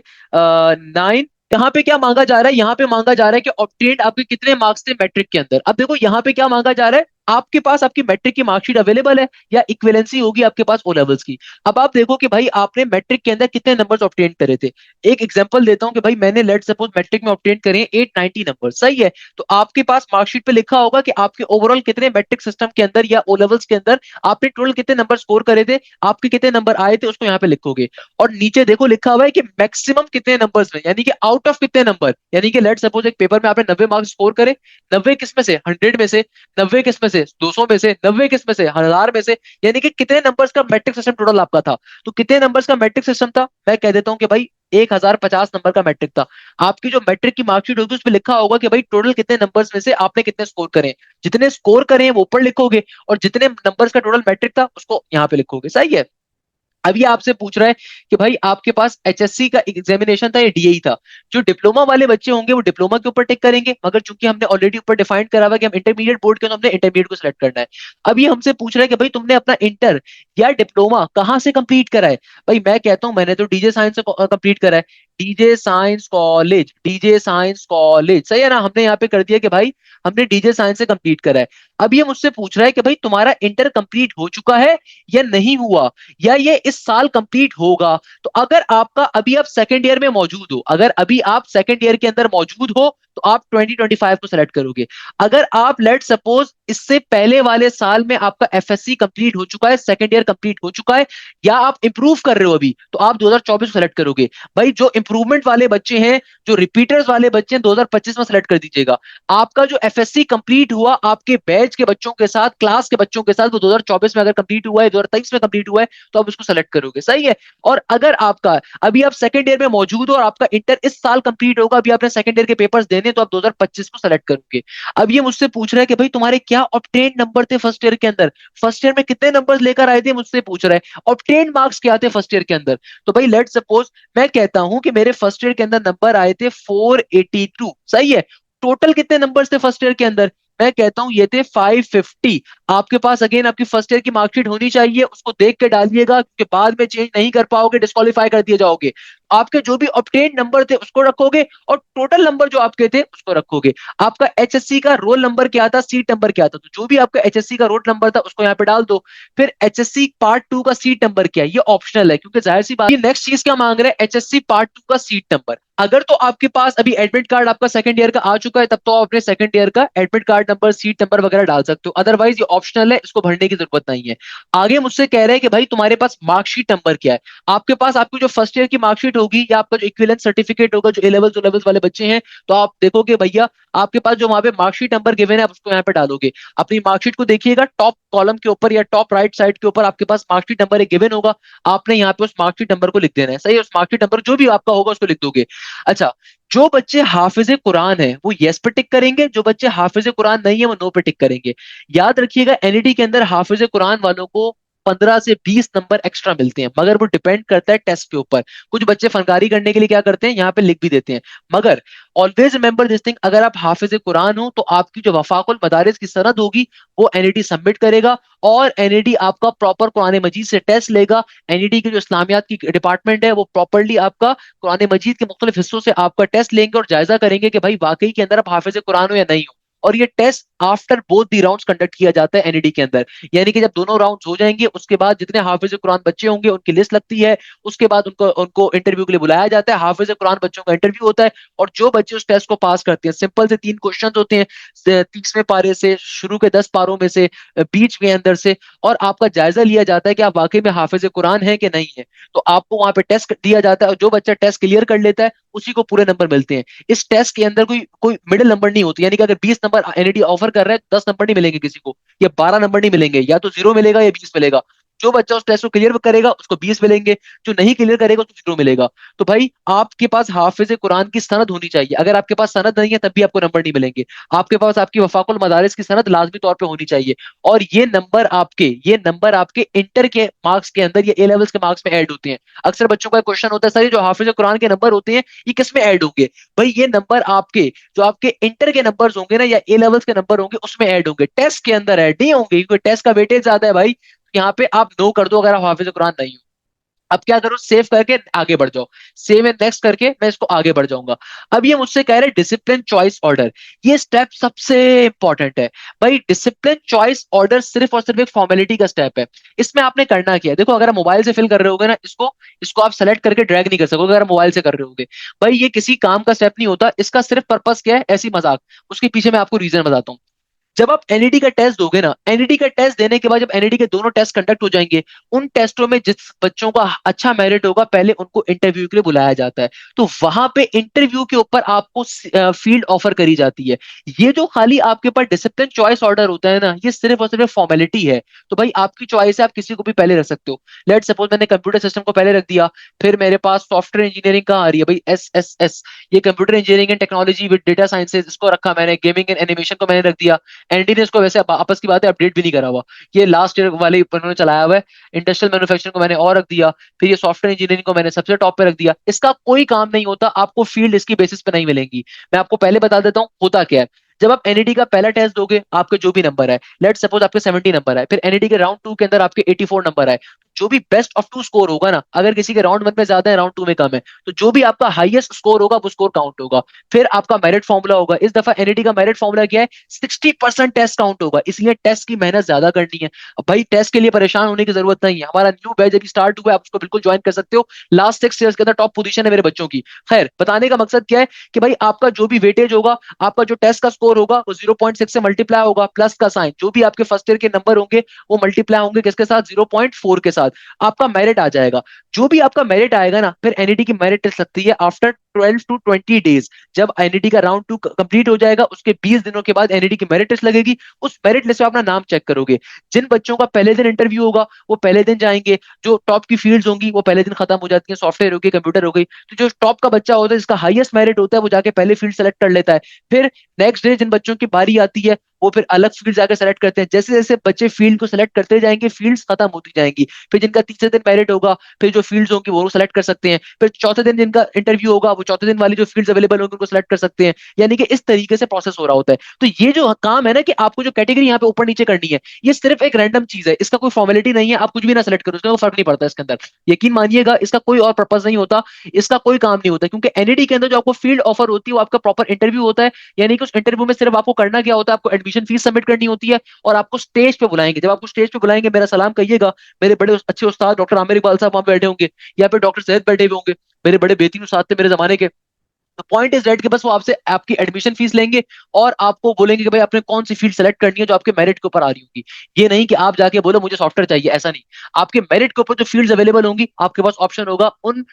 9। यहाँ पे क्या मांगा जा रहा है, यहाँ पे मांगा जा रहा है कि ऑब्टेन्ड आपके कितने मार्क्स थे मैट्रिक के अंदर। अब देखो यहाँ पे क्या मांगा जा रहा है, आपके पास आपकी मैट्रिक की मार्कशीट अवेलेबल है या इक्विवेलेंसी होगी आपके पास ओ लेवल्स की। अब आप देखो कि भाई आपने मैट्रिक के अंदर कितने नंबर्स ऑब्टेन करे थे। एक एग्जांपल देता हूं कि भाई मैंने लेट सपोज मैट्रिक में ऑब्टेन करे 890 नंबर, सही है। तो आपके पास मार्कशीट पे लिखा होगा कि आपके ओवरऑल कितने मैट्रिक सिस्टम के अंदर या ओ लेवल्स के अंदर आपने टोटल कितने नंबर स्कोर करे थे, आपके कितने नंबर आए थे, उसको यहाँ पे लिखोगे। और नीचे देखो लिखा हुआ है कि मैक्सिमम कितने नंबर्स में, यानी कि आउट ऑफ कितने नंबर, यानी कि लेट सपोज एक पेपर में आपने 90 मार्क्स स्कोर करे, 90 किस में से, 100 में से, 90 किस में से, 200 में से, 90 किस में से, 1000 में से, यानी कि कितने नंबर्स का मैट्रिक सिस्टम टोटल आपका था। तो कितने नंबर्स का मैट्रिक सिस्टम था, मैं कह देता हूं कि भाई 1050 नंबर का मैट्रिक था। आपकी जो मैट्रिक की मार्कशीट होगी उसमें लिखा होगा कि भाई टोटल कितने नंबर्स में से आपने कितने स्कोर करे, जितने स्कोर करे वो ऊपर लिखोगे और जितने नंबर्स का टोटल मैट्रिक था उसको यहाँ पे लिखोगे, सही है। अब ये आपसे पूछ रहा है कि भाई आपके पास एचएससी का एग्जामिनेशन था या डीएई था। जो डिप्लोमा वाले बच्चे होंगे वो डिप्लोमा के ऊपर टिक करेंगे, मगर चूंकि हमने ऑलरेडी ऊपर डिफाइन करा हुआ कि हम इंटरमीडिएट बोर्ड के, तो हमने इंटरमीडिएट को सिलेक्ट करना है। अब ये हमसे पूछ रहा है कि भाई तुमने अपना इंटर या डिप्लोमा कहाँ से कंप्लीट करा है। भाई मैं कहता हूं मैंने तो डीजे साइंस से कंप्लीट करा है, DJ science college, DJ science college, सही है ना। हमने यहाँ पे कर दिया कि भाई हमने डीजे साइंस से कंप्लीट करा है। अब ये मुझसे पूछ रहा है कि भाई तुम्हारा इंटर कंप्लीट हो चुका है या नहीं हुआ, या ये इस साल कंप्लीट होगा। तो अगर आपका अभी आप सेकंड ईयर में मौजूद हो, अगर अभी आप सेकंड ईयर के अंदर मौजूद हो तो आप 2025 को सेलेक्ट करोगे। अगर आप लेट सपोज इससे पहले वाले साल में आपका एफएससी कंप्लीट हो चुका है, सेकंड ईयर कंप्लीट हो चुका है, या आप इंप्रूव कर रहे हो अभी, तो आप 2024 को सेलेक्ट करोगे। भाई जो इंप्रूवमेंट वाले बच्चे हैं, जो रिपीटर्स वाले बच्चे हैं, 2025 में सेलेक्ट कर दीजिएगा। आपका जो एफएससी कंप्लीट हुआ आपके बैच के बच्चों के साथ, क्लास के बच्चों के साथ, वो 2024 में अगर कंप्लीट हुआ है, 2023 में कंप्लीट हुआ है, तो आप उसको सेलेक्ट करोगे, सही है। और अगर आपका अभी आप सेकंड ईयर में मौजूद हो और आपका इंटर इस साल कंप्लीट होगा, अभी आपने सेकंड ईयर के पेपर्स देने, तो आप 2025 को सेलेक्ट करोगे। अब ये मुझसे पूछ रहा है कि भाई तुम्हारे क्या ऑब्टेन नंबर थे फर्स्ट ईयर के अंदर, फर्स्ट ईयर में कितने नंबर लेकर आए थे, मुझसे पूछ रहा है ऑब्टेन मार्क्स क्या थे फर्स्ट ईयर के अंदर। तो भाई लेट सपोज मैं कहता हूं कि मेरे फर्स्ट ईयर के अंदर नंबर आए थे 482, सही है। टोटल कितने नंबर्स थे फर्स्ट ईयर के अंदर, मैं कहता हूं ये थे 550। आपके पास अगेन आपकी फर्स्ट ईयर की मार्कशीट होनी चाहिए, उसको देख के डालिएगा क्योंकि बाद में चेंज नहीं कर पाओगे, डिस्क्वालीफाई कर दिए जाओगे। आपके जो भी ऑब्टेन नंबर थे उसको रखोगे और टोटल नंबर जो आपके थे उसको रखोगे। आपका एचएससी का रोल नंबर क्या था, सीट नंबर क्या था, तो जो भी आपका एचएससी का रोल नंबर था उसको यहाँ पे डाल दो। फिर एचएससी पार्ट 2 का सीट नंबर क्या है, ये ऑप्शनल है क्योंकि जाहिर सी बात, ये नेक्स्ट चीज क्या मांग रहे हैं, एचएससी पार्ट 2 का सीट नंबर। अगर तो आपके पास अभी एडमिट कार्ड आपका सेकंड ईयर का आ चुका है, तब तो आप अपने सेकंड ईयर का admit card number, seat number वगैरह डाल सकते हो, अदरवाइज ये ऑप्शनल है, इसको भरने की जरूरत नहीं है। आगे मुझसे कह रहे हैं कि भाई तुम्हारे पास मार्कशीट नंबर क्या है। आपके पास आपकी जो फर्स्ट ईयर की मार्कशीट होगी या आपका जो इक्विवेलेंट सर्टिफिकेट होगा, जो ए लेवल्स ओ लेवल्स वाले बच्चे हैं, तो आप देखोगे भैया आपके पास जो वहां पे मार्कशीट नंबर गिवन है, आप उसको यहाँ पे डालोगे। अपनी मार्कशीट को देखिएगा, टॉप कॉलम के ऊपर या टॉप राइट साइड के ऊपर आपके पास मार्कशीट नंबर एक गिवन होगा। आपने यहाँ पे उस मार्कशीट नंबर को लिख देना है, सही है। उस मार्कशीट नंबर जो भी आपका होगा उसको लिख दोगे। अच्छा, जो बच्चे हाफिज कुरान है वो यस पे टिक करेंगे, जो बच्चे हाफिज कुरान नहीं है वो नो पे टिक करेंगे। याद रखिएगा एनईटी के अंदर हाफिज कुरान वालों को 15 से 20 नंबर एक्स्ट्रा मिलते हैं, मगर वो डिपेंड करता है टेस्ट के ऊपर। कुछ बच्चे फनकारी करने के लिए क्या करते हैं, यहाँ पे लिख भी देते हैं। मगर ऑलवेज रिमेंबर दिस थिंग, अगर आप हाफिज कुरान हो तो आपकी जो वफाकुल मदारिस की सनद होगी वो एनईटी सबमिट करेगा, और एनईटी आपका प्रॉपर कुरान मजीद से टेस्ट लेगा। एनईटी की जो इस्लामियात की डिपार्टमेंट है वो प्रॉपरली आपका कुरान मजीद के मुख्तलिफ हिस्सों से आपका टेस्ट लेंगे और जायजा करेंगे कि भाई वाकई के अंदर आप हाफिज कुरान हो या नहीं हो। और ये test after both the rounds conduct किया जाता है एनईडी के अंदर। यानी कि जब दोनों राउंड्स हो जाएंगे उसके बाद जितने हाफिज कुरान बच्चे होंगे उनकी लिस्ट लगती है, उसके बाद उनको उनको इंटरव्यू के लिए बुलाया जाता है। हाफिज कुरान बच्चों का इंटरव्यू होता है, और जो बच्चे उस टेस्ट को पास करते हैं, सिंपल से 3 क्वेश्चन होते हैं, 30वें पारे से, शुरू के 10 पारों में से, बीच के अंदर से, और आपका जायजा लिया जाता है कि आप वाकई में हाफिज कुरान है कि नहीं है। तो आपको वहां पे टेस्ट दिया जाता है, और जो बच्चा टेस्ट क्लियर कर लेता है उसी को पूरे नंबर मिलते हैं। इस टेस्ट के अंदर कोई कोई मिडिल नंबर नहीं होती, यानी कि अगर 20 नंबर एनईडी ऑफर कर रहा है तो 10 नंबर नहीं मिलेंगे किसी को, या 12 नंबर नहीं मिलेंगे, या तो 0 मिलेगा या 20 मिलेगा। जो बच्चा उस टेस्ट को क्लियर करेगा उसको 20 मिलेंगे, जो नहीं क्लियर करेगा उसको 0 मिलेगा। तो भाई आपके पास हाफिज कुरान की सनद होनी चाहिए, अगर आपके पास सनद नहीं है तब भी आपको नंबर नहीं मिलेंगे। आपके पास आपकी वफाकुल मदारिस की सनद लाजमी तौर पे होनी चाहिए, और ये नंबर आपके इंटर के मार्क्स के अंदर या ए लेवल्स के मार्क्स में ऐड होते हैं। अक्सर बच्चों का क्वेश्चन होता है सर ये जो हाफिज कुरान के नंबर होते हैं ये किस में ऐड होंगे। भाई ये नंबर आपके जो आपके इंटर के नंबर्स होंगे ना, या ए लेवल्स के नंबर होंगे, उसमें ऐड होंगे, टेस्ट के अंदर ऐड नहीं होंगे, क्योंकि टेस्ट का वेटेज ज्यादा है भाई। यहाँ पे आप नो कर दो अगर आप हाफिज कुरान नहीं हो। अब क्या करो, सेव करके आगे बढ़ जाओ, सेव एंड नेक्स्ट करके मैं इसको आगे बढ़ जाऊंगा। अब ये मुझसे कह रहे डिसिप्लिन चॉइस ऑर्डर, ये स्टेप सबसे इंपॉर्टेंट है। भाई डिसिप्लिन चॉइस ऑर्डर सिर्फ और सिर्फ एक फॉर्मेलिटी का स्टेप है। इसमें आपने करना क्या है, देखो अगर आप मोबाइल से फिल कर रहे होगे ना इसको, इसको आप सेलेक्ट करके ड्रैग नहीं कर सकोगे अगर आप मोबाइल से कर रहे होगे। भाई ये किसी काम का स्टेप नहीं होता, इसका सिर्फ पर्पस क्या है, ऐसी मजाक, उसके पीछे मैं आपको रीजन बताता हूँ। जब आप एनईटी का टेस्ट दोगे ना, एनईटी का टेस्ट देने के बाद जब एनईटी के दोनों टेस्ट कंडक्ट हो जाएंगे, उन टेस्टों में जिस बच्चों का अच्छा मेरिट होगा पहले उनको इंटरव्यू के लिए बुलाया जाता है। तो वहां पे इंटरव्यू के ऊपर आपको फील्ड ऑफर करी जाती है। ये जो खाली आपके पास डिसिप्लिन चॉइस ऑर्डर होता है ना, ये सिर्फ और सिर्फ फॉर्मेलिटी है। तो भाई आपकी चॉइस है, आप किसी को भी पहले रख सकते हो। लेट सपोज मैंने कंप्यूटर सिस्टम को पहले रख दिया, फिर मेरे पास सॉफ्टवेयर इंजीनियरिंग कहाँ आ रही है भाई, SSS, ये computer engineering and technology with data sciences, इसको रखा मैंने। गेमिंग एंड एनिमेशन को मैंने रख दिया। एनडी ने इसको वैसे आपस की बात है अपडेट भी नहीं करा हुआ, ये लास्ट ईयर वाले उन्होंने चलाया हुआ है। इंडस्ट्रियल मैन्युफैक्चरिंग को मैंने और रख दिया। फिर ये सॉफ्टवेयर इंजीनियरिंग को मैंने सबसे टॉप पे रख दिया। इसका कोई काम नहीं होता, आपको फील्ड इसकी बेसिस पे नहीं मिलेंगी। मैं आपको पहले बता देता हूँ होता क्या है। जब आप एनईटी का पहला टेस्ट दोगे, आपके जो भी नंबर है, लेट सपोज आपके 70 नंबर है, फिर एनईटी के राउंड 2 के अंदर आपके 84 नंबर है, जो भी बेस्ट ऑफ 2 स्कोर होगा ना, अगर किसी के राउंड 1 में ज्यादा है राउंड 2 में कम है, तो जो भी आपका हाईएस्ट स्कोर होगा वो स्कोर काउंट होगा। फिर आपका मेरिट फॉर्मूला होगा, इस दफा एनईटी का मेरिट फॉर्मूला क्या है, 60% टेस्ट काउंट होगा, इसलिए टेस्ट की मेहनत ज्यादा करनी है। अब भाई टेस्ट के लिए परेशान होने की जरूरत नहीं है, हमारा न्यू बैच अभी स्टार्ट हुआ है, आप उसको बिल्कुल ज्वाइन कर सकते हो। लास्ट 6 ईयर्स के अंदर टॉप पोजीशन है मेरे बच्चों की। खैर बताने का मकसद क्या है कि भाई आपका जो भी वेटेज होगा, आपका जो टेस्ट का स्कोर होगा वो 0.6 से मल्टीप्लाई होगा, प्लस का साइन, जो भी आपके फर्स्ट ईयर के नंबर होंगे वो मल्टीप्लाई होंगे किसके साथ, 0.4 के साथ, आपका मेरिट आ जाएगा। जो भी आपका मेरिट आएगा ना, फिर एनईटी की मेरिट टेस्ट लगती है आफ्टर 12 to 20 डेज। जब एनईटी का राउंड 2 कंप्लीट हो जाएगा, उसके 20 दिनों के बाद एनईटी की मेरिट टेस्ट लगेगी। उस मेरिट लिस्ट में अपना नाम चेक करोगे। जिन बच्चों का पहले दिन इंटरव्यू होगा वो पहले दिन जाएंगे, जो टॉप की फील्ड्स होंगी वो पहले दिन खत्म हो जाती है, सॉफ्टवेयर हो गई, कंप्यूटर हो गई। तो जो टॉप का बच्चा होता है जिसका हाईएस्ट मेरिट होता है वो जाके पहले फील्ड सेलेक्ट कर लेता है। फिर नेक्स्ट डे जिन बच्चों की बारी आती है वो फिर अलग फील्ड जाकर सेलेक्ट करते हैं। जैसे जैसे बच्चे फील्ड को सेलेक्ट करते जाएंगे, फील्ड्स खत्म होती जाएंगी। फिर जिनका तीसरे दिन मेरिट होगा, फिर जो फील्ड्स होंगी वो सेलेक्ट कर सकते हैं। फिर चौथे दिन जिनका इंटरव्यू होगा, वो चौथे दिन वाली जो फील्ड्स अवेलेबल होंगी उनको सेलेक्ट कर सकते हैं। यानी कि इस तरीके से प्रोसेस हो रहा होता है। तो ये जो काम है ना कि आपको जो कैटेगरी यहाँ पे ऊपर नीचे करनी है, ये सिर्फ एक रैंडम चीज है, इसका कोई फॉर्मेलिटी नहीं है। आप कुछ भी ना सेलेक्ट करो, उसका कोई फर्क नहीं पड़ता इसके अंदर। यकीन मानिएगा, इसका कोई और पर्पज नहीं होता, इसका कोई काम नहीं होता। क्योंकि एनईटी के अंदर जो आपको फील्ड ऑफर होती है वो आपका प्रॉपर इंटरव्यू होता है। यानी कि उस इंटरव्यू में सिर्फ आपको करना क्या होता है, आपको एडमिशन फीस सबमिट करनी होती है और आपको स्टेज पे बुलाएंगे। जब आपको स्टेज पे बुलाएंगे, मेरा सलाम कहिएगा, मेरे बड़े अच्छे उस्ताद डॉक्टर आमिर इकबाल साहब वहां पे बैठे होंगे, या फिर डॉक्टर सैयद बैठे हुए होंगे, मेरे बड़े बेहतरीन उस्ताद थे मेरे जमाने के। तो पॉइंट इज दैट कि बस वो आपसे आपकी एडमिशन फीस लेंगे और आपको बोलेंगे कि भाई आपने कौन सी फील्ड सेलेक्ट करनी है जो आपके मेरिट के ऊपर आ रही होगी। ये नहीं कि आप जाके बोलो मुझे सॉफ्टवेयर चाहिए, ऐसा नहीं। आपके मेरिट के ऊपर जो फील्ड्स अवेलेबल होंगी, आपके पास ऑप्शन होगा उन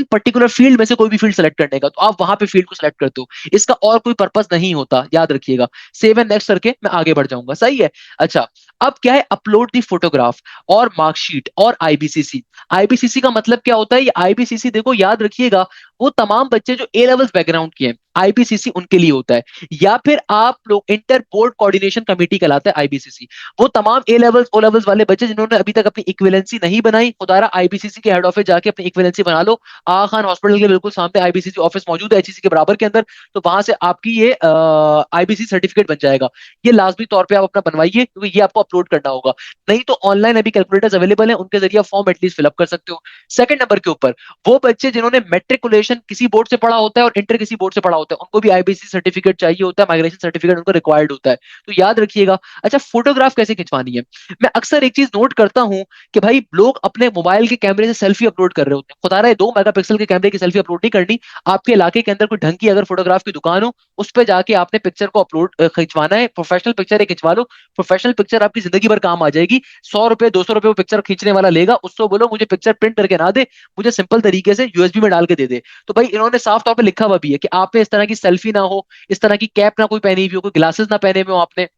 पर्टिकुलर फील्ड में से कोई भी फील्ड सेलेक्ट करने का, तो आप वहां पे फील्ड को सेलेक्ट करते हो। इसका और कोई पर्पस नहीं होता, याद रखिएगा। सेव एंड नेक्स्ट करके मैं आगे बढ़ जाऊंगा, सही है। अच्छा, अब क्या है, अपलोड दी फोटोग्राफ और मार्कशीट और आईबीसीसी। आईबीसीसी का मतलब क्या होता है, ये आईबीसीसी देखो याद रखिएगा, वो तमाम बच्चे जो ए लेवल्स बैकग्राउंड के हैं, आईबीसीसी उनके लिए होता है। या फिर आप लोग इंटर बोर्ड कोऑर्डिनेशन कमेटी कहलाता है आईबीसीसी। वो तमाम ए लेवल्स ओ लेवल्स वाले बच्चे जिन्होंने अभी तक अपनी इक्विवेलेंसी नहीं बनाई, खुदारा आईबीसीसी के हेड ऑफिस जाके अपनी इक्विवेलेंसी बना लो। आगा खान हॉस्पिटल के बिल्कुल सामने आईबीसीसी ऑफिस मौजूद है, एचईसी के बराबर के अंदर। तो वहां से आपकी ये आईबीसीसी सर्टिफिकेट बन जाएगा। ये लाजमी तौर पर आप अपना बनवाइए, क्योंकि ये आपको अपलोड करना होगा। नहीं तो ऑनलाइन अभी कैलकुलेटर्स अवेलेबल है, उनके जरिए फॉर्म एटलीस्ट फिलअप कर सकते हो। सेकंड नंबर के ऊपर, वो बच्चे जिन्होंने मेट्रिकुलेशन किसी बोर्ड से पढ़ा होता है और इंटर किसी बोर्ड से पढ़ा होता है, उनको भी आईबीसी सर्टिफिकेट चाहिए होता है, माइग्रेशन सर्टिफिकेट उनको रिक्वायर्ड होता है। तो याद रखिएगा। अच्छा, फोटोग्राफ कैसे खिंचवानी है, मैं अक्सर एक चीज नोट करता हूं कि भाई लोग अपने मोबाइल के कैमरे से सेल्फी अपलोड कर रहे होते हैं। खुदा रहा है 2 मेगापिक्सल के कैमरे की सेल्फी अपलोड नहीं करनी। आपके इलाके के अंदर कोई ढंग की अगर फोटोग्राफ की दुकान हो, उस पर जाके आपने पिक्चर को अपलोड खिंचवाना है। प्रोफेशनल पिक्चर खिंचवा लो, प्रोफेशनल पिक्चर आपकी जिंदगी भर काम आ जाएगी। 100 रुपए 200 रुपए वो पिक्चर खींचने वाला लेगा, उसको बोलो मुझे पिक्चर प्रिंट करके ना दे, मुझे सिंपल तरीके से यूएसबी में डाल के दे दे। तो भाई इन्होंने साफ तौर पे लिखा हुआ भी है कि आपने इस तरह की सेल्फी ना हो, इस तरह की कैप ना कोई पहनी हुई हो, कोई ग्लासेस ना पहने हुए हो आपने,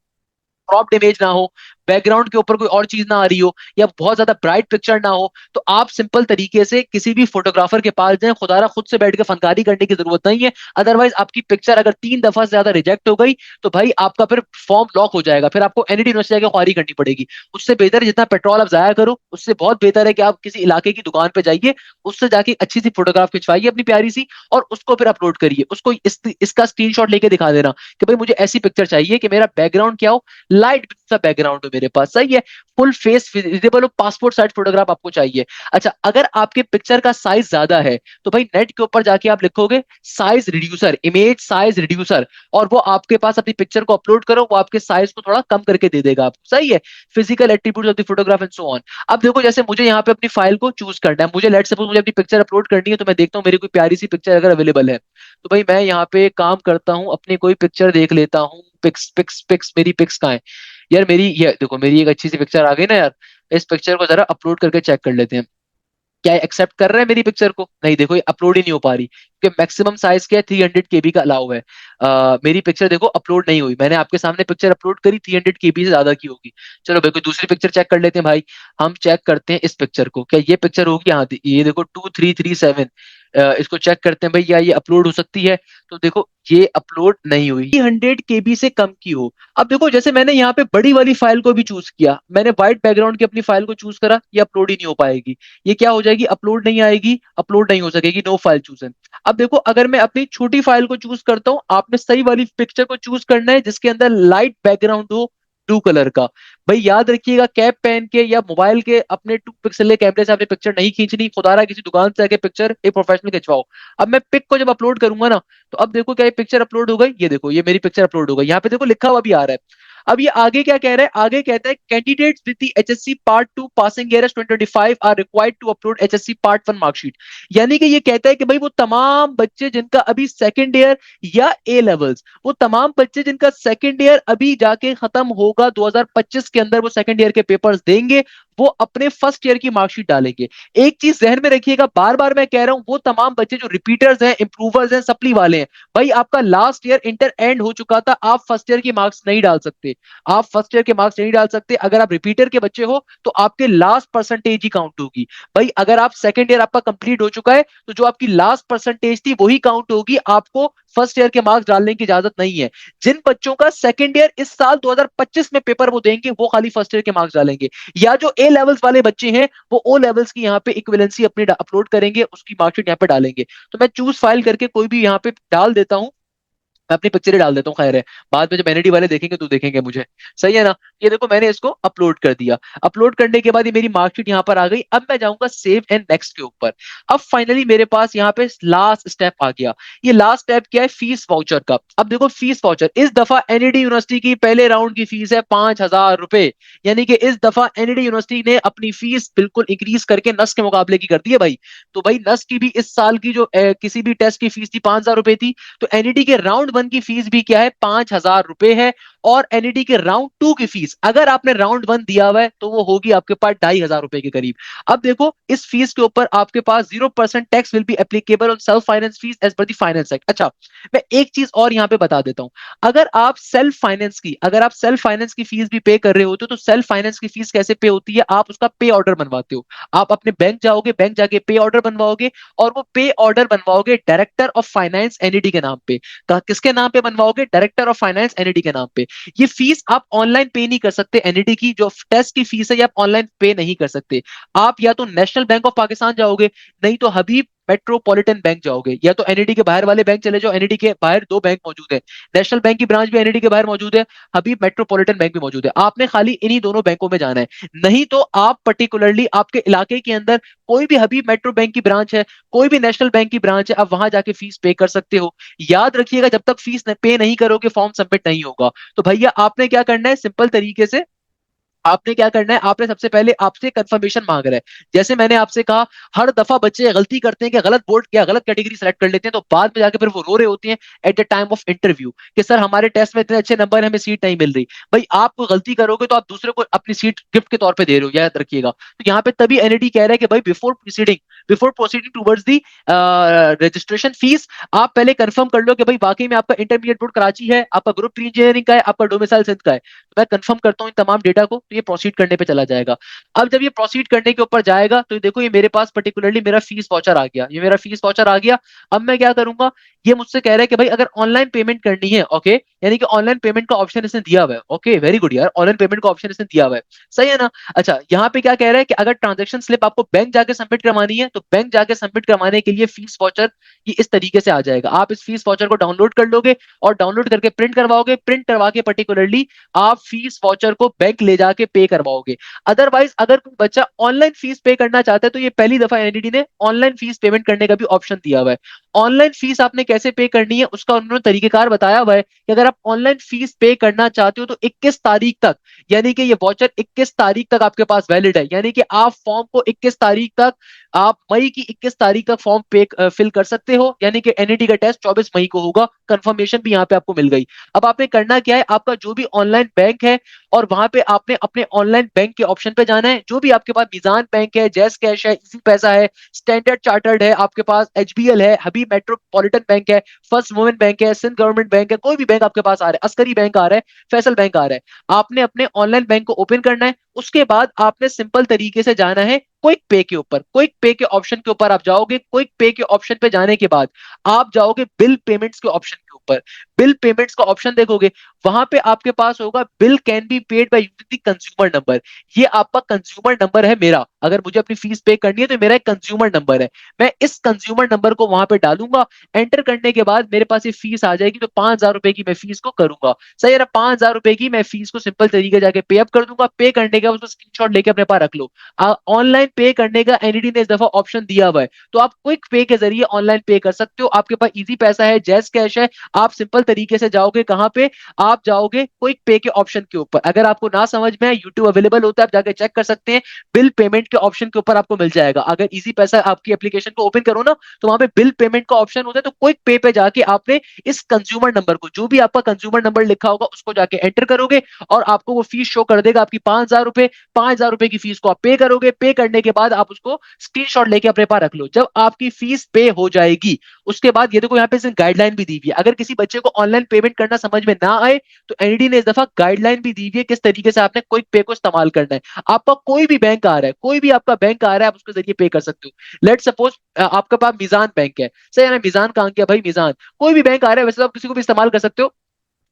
क्रॉप्ड इमेज ना हो, बैकग्राउंड के ऊपर कोई और चीज ना आ रही हो, या बहुत ज्यादा ब्राइट पिक्चर ना हो। तो आप सिंपल तरीके से किसी भी फोटोग्राफर के पास जाएं, खुदारा खुद से बैठ के फनकारी करने की जरूरत नहीं है। अदरवाइज आपकी पिक्चर अगर 3 दफा से ज्यादा रिजेक्ट हो गई तो भाई आपका फिर फॉर्म लॉक हो जाएगा, फिर आपको एनईटी यूनिवर्सिटी जाकर ख्वारी करनी पड़ेगी। उससे बेहतर है जितना पेट्रोल आप जाया करो, उससे बहुत बेहतर है कि आप किसी इलाके की दुकान पे जाइए, उससे जाके अच्छी सी फोटोग्राफ खिंचवाइए अपनी प्यारी सी, और उसको फिर अपलोड करिए। उसको इसका स्क्रीनशॉट लेके दिखा देना कि भाई मुझे ऐसी पिक्चर चाहिए कि मेरा बैकग्राउंड क्या हो, लाइट सा बैकग्राउंड हो मेरे पास, सही है, फुल फेस विजिबल हो, पासपोर्ट साइज फोटोग्राफ आपको चाहिए। अच्छा, अगर आपके पिक्चर का साइज ज्यादा है तो भाई नेट के ऊपर जाके आप लिखोगे size reducer, image size reducer, और वो आपके पास अपनी पिक्चर को अपलोड करो, वो आपके साइज को थोड़ा कम करके दे देगा आपको, सही है। Physical attributes of the photograph and so on. अब देखो जैसे मुझे यहाँ पे अपनी फाइल को चूज करना है, मुझे लेट सपोज मुझे अपनी पिक्चर अपलोड करनी है, तो मैं देखता हूँ मेरी कोई प्यारी सी पिक्चर अगर अवेलेबल है, तो भाई मैं यहाँ पे काम करता हूँ, अपनी कोई पिक्चर देख लेता हूँ। पिक्स पिक्स पिक्स, मेरी पिक्स कहाँ है यार? मेरी ये देखो, मेरी एक अच्छी सी पिक्चर आ गई ना यार। इस पिक्चर को जरा अपलोड करके चेक कर लेते हैं, क्या एक्सेप्ट कर रहा है मेरी पिक्चर को? नहीं, देखो ये अपलोड ही नहीं हो पा रही, क्योंकि मैक्सिमम साइज क्या है, 300 KB का अलाउ है। मेरी पिक्चर देखो अपलोड नहीं हुई, मैंने आपके सामने पिक्चर अपलोड करी, 300 KB से ज्यादा की होगी। चलो भाई कोई दूसरी पिक्चर चेक कर लेते हैं भाई। हम चेक करते हैं इस पिक्चर को, क्या ये पिक्चर होगी? हाँ, ये देखो 2337। इसको चेक करते हैं भाई, क्या ये अपलोड हो सकती है? तो देखो ये अपलोड नहीं हुई, 300 KB से कम की हो। अब देखो जैसे मैंने यहाँ पे बड़ी वाली फाइल को भी चूज किया, मैंने व्हाइट बैकग्राउंड की अपनी फाइल को चूज करा, ये अपलोड ही नहीं हो पाएगी। ये क्या हो जाएगी? अपलोड नहीं आएगी, अपलोड नहीं हो सकेगी, नो फाइल चूजन। अब देखो अगर मैं अपनी छोटी फाइल को चूज करता हूँ, आपने सही वाली पिक्चर को चूज करना है जिसके अंदर लाइट बैकग्राउंड हो, ब्लू कलर का। भाई याद रखिएगा, कैप पहन के या मोबाइल के अपने 2 पिक्सल कैमरे से आपने पिक्चर नहीं खींचनी, खुदारा किसी दुकान से आके पिक्चर एक प्रोफेशनल खिंचवाओ। अब मैं पिक को जब अपलोड करूंगा ना, तो अब देखो क्या ये पिक्चर अपलोड हो गई, ये देखो ये मेरी पिक्चर अपलोड हो गई, यहाँ पे देखो लिखा हुआ भी आ रहा है। अब ये आगे क्या कह रहा है? आगे कहता है candidates with the HSC part 2 passing year 2025 are required to upload HSC part 1 marksheet. यानी कि ये कहता है कि भाई वो तमाम बच्चे जिनका अभी सेकंड ईयर या ए लेवल्स, वो तमाम बच्चे जिनका सेकंड ईयर अभी जाके खत्म होगा 2025 के अंदर, वो सेकंड ईयर के पेपर्स देंगे, वो अपने फर्स्ट ईयर की मार्कशीट डालेंगे। एक चीज जहन में रखिएगा, बार बार मैं कह रहा हूं, वो तमाम बच्चे जो रिपीटर्स हैं, इंप्रूवर्स हैं, सप्ली वाले हैं, भाई आपका लास्ट ईयर इंटर एंड हो चुका था, आप फर्स्ट ईयर की मार्क्स नहीं डाल सकते। आप फर्स्ट ईयर के मार्क्स नहीं डाल सकते। अगर आप रिपीटर के बच्चे हो तो आपके लास्ट परसेंटेज ही काउंट होगी। भाई अगर आप सेकंड ईयर आपका कंप्लीट हो चुका है, तो जो आपकी लास्ट परसेंटेज थी वही काउंट होगी, आपको फर्स्ट ईयर के मार्क्स डालने की इजाजत नहीं है। जिन बच्चों का सेकंड ईयर इस साल 2025 में पेपर वो देंगे, वो खाली फर्स्ट ईयर के मार्क्स डालेंगे। या जो ए लेवल्स वाले बच्चे हैं, वो ओ लेवल्स की यहाँ पे इक्विवेलेंसी अपनी अपलोड करेंगे, उसकी मार्कशीट यहाँ पे डालेंगे। तो मैं चूज फाइल करके कोई भी यहाँ पे डाल देता हूँ, मैं अपनी पिक्चर ही डाल देता हूँ, खैर है, बाद में जब एनआईडी वाले देखेंगे तो देखेंगे मुझे, सही है ना। ये देखो मैंने इसको अपलोड कर दिया, अपलोड करने के बाद ये मेरी मार्कशीट यहाँ पर आ गई। अब मैं जाऊंगा सेव एंड नेक्स्ट के ऊपर। अब फाइनली मेरे पास यहाँ पे लास्ट स्टेप आ गया। ये लास्ट स्टेप क्या है? फीस वाउचर का। अब देखो फीस वाउचर, इस दफा एनईडी यूनिवर्सिटी की पहले राउंड की फीस है 5,000 रुपए। यानी कि इस दफा एनईडी यूनिवर्सिटी ने अपनी फीस बिल्कुल इंक्रीज करके नस के मुकाबले की कर दी है भाई। तो भाई नस की भी इस साल की जो किसी भी टेस्ट की फीस थी 5,000 रुपए थी, तो एनईडी के राउंड 1 की फीस भी क्या है? 5,000 रुपए है। और एनईडी के राउंड 2 की फीस, अगर आपने राउंड 1 दिया हुआ है, तो वो होगी आपके पास 2,500 रुपए के करीब। अब देखो इस फीस के ऊपर आपके पास 0% tax will be applicable on self finance fees as per the finance act. अच्छा, मैं एक चीज और यहाँ पे बता देता हूँ। अगर आप सेल्फ फाइनेंस की फीस भी पे कर रहे होते हो, तो सेल्फ फाइनेंस की फीस कैसे पे होती है? आप उसका पे ऑर्डर बनवाते हो। आप अपने बैंक जाओगे, बैंक जाके पे ऑर्डर बनवाओगे, और वो पे ऑर्डर बनवाओगे डायरेक्टर ऑफ फाइनेंस एनईडी के नाम पे। किसके नाम पे बनवाओगे? डायरेक्टर ऑफ फाइनेंस एनईडी के नाम पे। ये फीस आप ऑनलाइन पे नहीं कर सकते, एनईडी की जो टेस्ट की फीस है ये आप ऑनलाइन पे नहीं कर सकते। आप या तो नेशनल बैंक ऑफ पाकिस्तान जाओगे, नहीं तो हबीब मेट्रोपॉलिटन बैंक जाओगे, या तो एनईडी के बाहर वाले बैंक चले जाओ। एनईडी के बाहर 2 बैंक मौजूद है, नेशनल बैंक की ब्रांच भी एनईडी के बाहर मौजूद है, हबीब मेट्रोपॉलिटन बैंक भी मौजूद है। आपने खाली इन्हीं दोनों बैंकों में जाना है। नहीं तो आप पर्टिकुलरली आपके इलाके के अंदर कोई भी हबीब मेट्रो बैंक की ब्रांच है, कोई भी नेशनल बैंक की ब्रांच है, आप वहां जाके फीस पे कर सकते हो। याद रखिएगा, जब तक फीस पे नहीं करोगे फॉर्म सबमिट नहीं होगा। तो भैया आपने क्या करना है? सिंपल तरीके से आपने क्या करना है, आपने सबसे पहले आपसे कंफर्मेशन मांग रहा है। जैसे मैंने आपसे कहा, हर दफा बच्चे गलती करते हैं कि गलत बोर्ड या गलत कैटेगरी सेलेक्ट कर लेते हैं, तो बाद में जाके फिर वो रो रहे होते हैं eight the time of interview कि सर हमारे टेस्ट में इतने अच्छे नंबर, हमें सीट नहीं मिल रही। भाई आप कोई गलती करोगे तो आप दूसरे को अपनी सीट गिफ्ट के तौर पर दे रहे हो, याद रखिएगा। तो यहाँ पे तभी एनईडी कह रहा है कि भाई before proceeding towards the registration fees, आप पहले कंफर्म कर लो कि भाई वाकई में आपका इंटरमीडिएट बोर्ड कराची है, आपका ग्रुप 3 इंजीनियरिंग का है, आपका डोमिसाइल सिंध का है। तो मैं कंफर्म करता हूँ इन तमाम डेटा को, तो ये प्रोसीड करने पे चला जाएगा। अब जब ये प्रोसीड करने के ऊपर जाएगा तो देखो ये मेरे पास पर्टिकुलरली मेरा फीस वाउचर आ गया, ये मेरा फीस वाउचर आ गया। अब मैं क्या करूंगा, ये मुझसे कह रहा है कि भाई अगर ऑनलाइन पेमेंट करनी है, ओके, यानी कि ऑनलाइन पेमेंट का ऑप्शन इसने दिया हुआ है। ओके, वेरी गुड यार, ऑनलाइन पेमेंट का ऑप्शन इसने दिया हुआ है, सही है ना। अच्छा, यहाँ पे क्या कह रहा है कि अगर ट्रांजेक्शन स्लिप आपको बैंक जाके सबमिट करवानी है तो बैंक जाके सबमिट करवाने के लिए फीस वाउचर ये इस तरीके से आ जाएगा। आप इस फीस वाउचर को डाउनलोड कर लोगे और डाउनलोड करके प्रिंट करवाओगे, प्रिंट करवा के पर्टिकुलरली आप फीस वाउचर को बैंक ले जाके पे करवाओगे। अदरवाइज अगर कोई बच्चा ऑनलाइन फीस पे करना चाहता है तो ये पहली दफा एनईडी ने ऑनलाइन फीस पेमेंट करने का भी ऑप्शन दिया हुआ है। ऑनलाइन फीस आपने कैसे पे करनी है उसका उन्होंने तरीकेकार बताया हुआ है कि अगर आप ऑनलाइन फीस पे करना चाहते हो तो 21 तारीख तक, यानी कि ये वाउचर 21 तारीख तक आपके पास वैलिड है, यानी कि आप फॉर्म को 21 तारीख तक, आप मई की 21 तारीख तक फॉर्म पे फिल कर सकते हो, यानी कि एनईडी का टेस्ट 24 मई को होगा। कंफर्मेशन भी यहाँ पे आपको मिल गई। अब आपने करना क्या है, आपका जो भी ऑनलाइन बैंक है और वहां पे आपने अपने ऑनलाइन बैंक के ऑप्शन पे जाना है। जो भी आपके पास मीजान बैंक है, जैस कैश है, इजी पैसा है, स्टैंडर्ड चार्टर्ड है, आपके पास एचबीएल है, हबीब मेट्रोपॉलिटन बैंक है, फर्स्ट वुमेन बैंक है, सिंध गवर्नमेंट बैंक है, कोई भी बैंक आपके पास आ रहा है, अस्करी बैंक आ रहा है, फैसल बैंक आ रहा है, आपने अपने ऑनलाइन बैंक को ओपन करना है। उसके बाद आपने सिंपल तरीके से जाना है क्विक पे के ऊपर। क्विक पे के ऑप्शन के ऊपर आप जाओगे, क्विक पे के ऑप्शन पे जाने के बाद आप जाओगे बिल पेमेंट्स के ऑप्शन के ऊपर। बिल पेमेंट्स का ऑप्शन देखोगे, वहां पे आपके पास होगा bill can be paid by using the consumer number. ये आपका कंज्यूमर नंबर है मेरा, अगर मुझे अपनी फीस पे करनी है तो मेरा एक कंज्यूमर नंबर है। मैं इस कंज्यूमर नंबर को वहां पे डालूंगा, एंटर करने के बाद मेरे पास ये फीस आ जाएगी। तो 5,000 रुपए की मैं फीस को करूंगा, सही है ना। 5,000 रुपए की मैं फीस को सिंपल तरीके से जाके पे अप कर दूंगा। पे करने के बाद उसको स्क्रीनशॉट लेके अपने पास रख लो। ऑनलाइन पे करने का एनईडी ने इस दफा ऑप्शन दिया हुआ है, तो आप क्विक पे के जरिए ऑनलाइन पे कर सकते हो। आपके पास इजी पैसा है, जैस कैश है, आप सिंपल तरीके से जाओगे कहां पे, आप जाओगे क्विक पे के ऑप्शन के ऊपर। अगर आपको ना समझ में है, यूट्यूब अवेलेबल होता है, आप जाके चेक कर सकते हैं। बिल पेमेंट के ऑप्शन के ऊपर आपको मिल जाएगा। अगर इजी पैसा आपकी एप्लीकेशन को ओपन करो ना तो वहां पे बिल पेमेंट का ऑप्शन होता है। तो क्विक पे पे जाके आपने इस कंज्यूमर नंबर को, जो भी आपका कंज्यूमर नंबर लिखा होगा उसको जाके एंटर करोगे और आपको वो फीस शो कर देगा आपकी 5,000 रुपए। 5,000 रुपए की फीस को आप पे करोगे। पे करने के बाद आप उसको स्क्रीनशॉट लेके अपने पास रख लो। जब आपकी फीस पे हो जाएगी उसके बाद ये देखो यहाँ पे गाइडलाइन भी दी हुई है। अगर किसी बच्चे को ऑनलाइन पेमेंट करना समझ में ना आए तो एनईडी ने इस दफा गाइडलाइन भी दी हुई है किस तरीके से आपने क्विक पे को इस्तेमाल करना है। आपका कोई भी बैंक आ रहा है, कोई भी आपका बैंक आ रहा है, आप उसके जरिए पे कर सकते हो। लेट सपोज आपके पास मीजान बैंक है, सही है ना। मीजान कहाँ गया भाई, मीजान। कोई भी बैंक आ रहा है, वैसे तो आप किसी को भी इस्तेमाल कर सकते हो।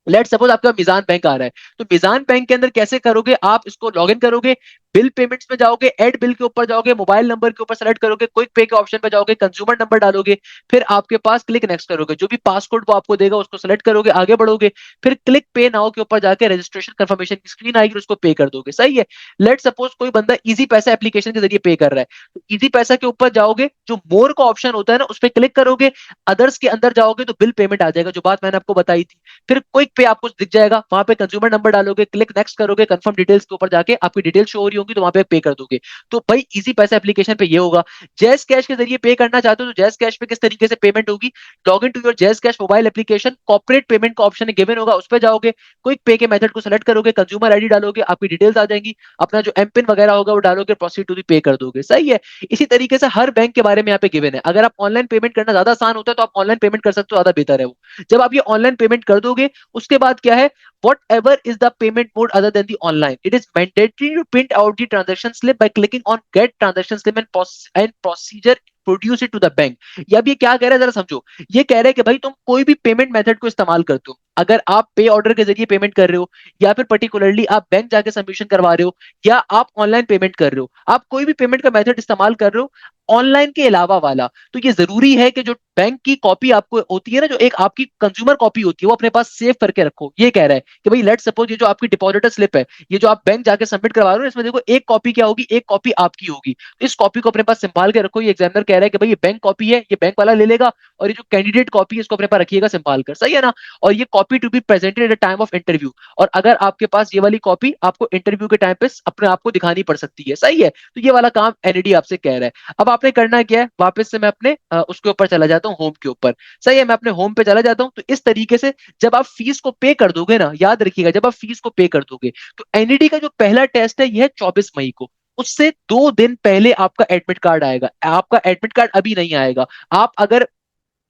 लेट सपोज आपका मीजान बैंक आ रहा है, तो मीजान बैंक के अंदर कैसे करोगे, आप इसको लॉग इन करोगे, बिल पेमेंट्स में जाओगे, ऐड बिल के ऊपर जाओगे, मोबाइल नंबर के ऊपर सेलेक्ट करोगे, क्विक पे के ऑप्शन पे जाओगे, कंज्यूमर नंबर डालोगे, फिर आपके पास क्लिक नेक्स्ट करोगे, जो भी पासकोड वो आपको देगा उसको सेलेक्ट करोगे, आगे बढ़ोगे, फिर क्लिक पे नाउ के ऊपर जाके रजिस्ट्रेशन कंफर्मेशन की स्क्रीन आएगी, उसको पे कर दोगे, सही है। लेट सपोज कोई बंदा इजी पैसा एप्लीकेशन के जरिए पे कर रहा है, तो इजी पैसा के ऊपर जाओगे, जो मोर का ऑप्शन होता है ना उस पर क्लिक करोगे, अदर्स के अंदर जाओगे तो बिल पेमेंट आ जाएगा, जो बात मैंने आपको बताई थी। फिर क्विक पे आपको दिख जाएगा, वहां पे कंज्यूमर नंबर डालोगे, क्लिक नेक्स्ट करोगे, कंफर्म डिटेल्स के ऊपर जाके आपकी डिटेल शो हो रही होगी तो वहां पे पे कर दोगे। तो भाई इजी पैसा एप्लीकेशन पे ये होगा। जैस कैश के जरिए पे करना चाहते हो तो जैस कैश पे किस तरीके से पेमेंट होगी, लॉग इन टू योर जैस cash mobile application, corporate payment का ऑप्शन गिवन होगा, उस पर जाओगे, क्विक पे के मेथड को सेलेक्ट करोगे, कंज्यूमर आईडी डालोगे, आपकी डिटेल्स आ जाएंगी, अपना जो एम पिन वगैरह होगा वो डालोगे, प्रोसीड टू दी पे कर दोगे, सही है। इसी तरीके से हर बैंक के बारे में यहाँ पे गिवन है। अगर आप ऑनलाइन पेमेंट करना ज्यादा आसान होता है तो आप ऑनलाइन पेमेंट कर सकते हो, ज्यादा बेहतर है वो। जब आप ये ऑनलाइन पेमेंट कर दोगे उसके बाद क्या है, whatever is the payment mode other than the online, it is mandatory to print out the transaction slip by clicking on get transaction slip and procedure produce it to the bank. या अब ये क्या कह रहा है जरा समझो, ये कह रहा है कि भाई तुम कोई भी पेमेंट मेथड को इस्तेमाल करते हो, अगर आप पे ऑर्डर के जरिए पेमेंट कर रहे हो या फिर पर्टिकुलरली आप बैंक जाके सबमिशन करवा रहे हो या आप ऑनलाइन पेमेंट कर रहे हो, आप कोई भी पेमेंट का मेथड इस्तेमाल कर रहे हो ऑनलाइन के अलावा वाला, तो ये जरूरी है कि जो बैंक की कॉपी आपको होती है ना, जो एक आपकी कंज्यूमर कॉपी होती है, वो अपने पास सेव करके रखो। ये कह रहा है कि भाई लेट सपोज ये जो आपकी डिपॉजिटर स्लिप है, ये जो आप बैंक जाके सबमिट करवा रहे हो, इसमें देखो एक कॉपी क्या होगी, एक कॉपी आपकी होगी, तो इस कॉपी को अपने पास संभाल के रखो। ये एग्जामिनर कह रहा है कि भाई ये बैंक कॉपी है, ये बैंक वाला ले लेगा, और ये जो कैंडिडेट कॉपी है इसको अपने पास रखिएगा संभाल कर, सही है ना। और ये copy to be presented at the time of interview, और अगर आपके पास ये वाली कॉपी आपको इंटरव्यू के टाइम पे अपने आप को दिखानी पड़ सकती है, सही है। तो ये वाला काम एनईडी आपसे कह रहा है। अब आपने करना क्या है, वापस से मैं अपने उसके ऊपर चला जाता हूँ, होम के ऊपर, सही है। मैं अपने होम पे चला जाता हूँ। तो इस तरीके से जब आप फीस को पे कर दोगे ना, याद रखिएगा जब आप फीस को पे कर दोगे तो एनईडी का जो पहला टेस्ट है यह है 24 मई को, उससे 2 दिन पहले आपका एडमिट कार्ड आएगा। आपका एडमिट कार्ड अभी नहीं आएगा। आप अगर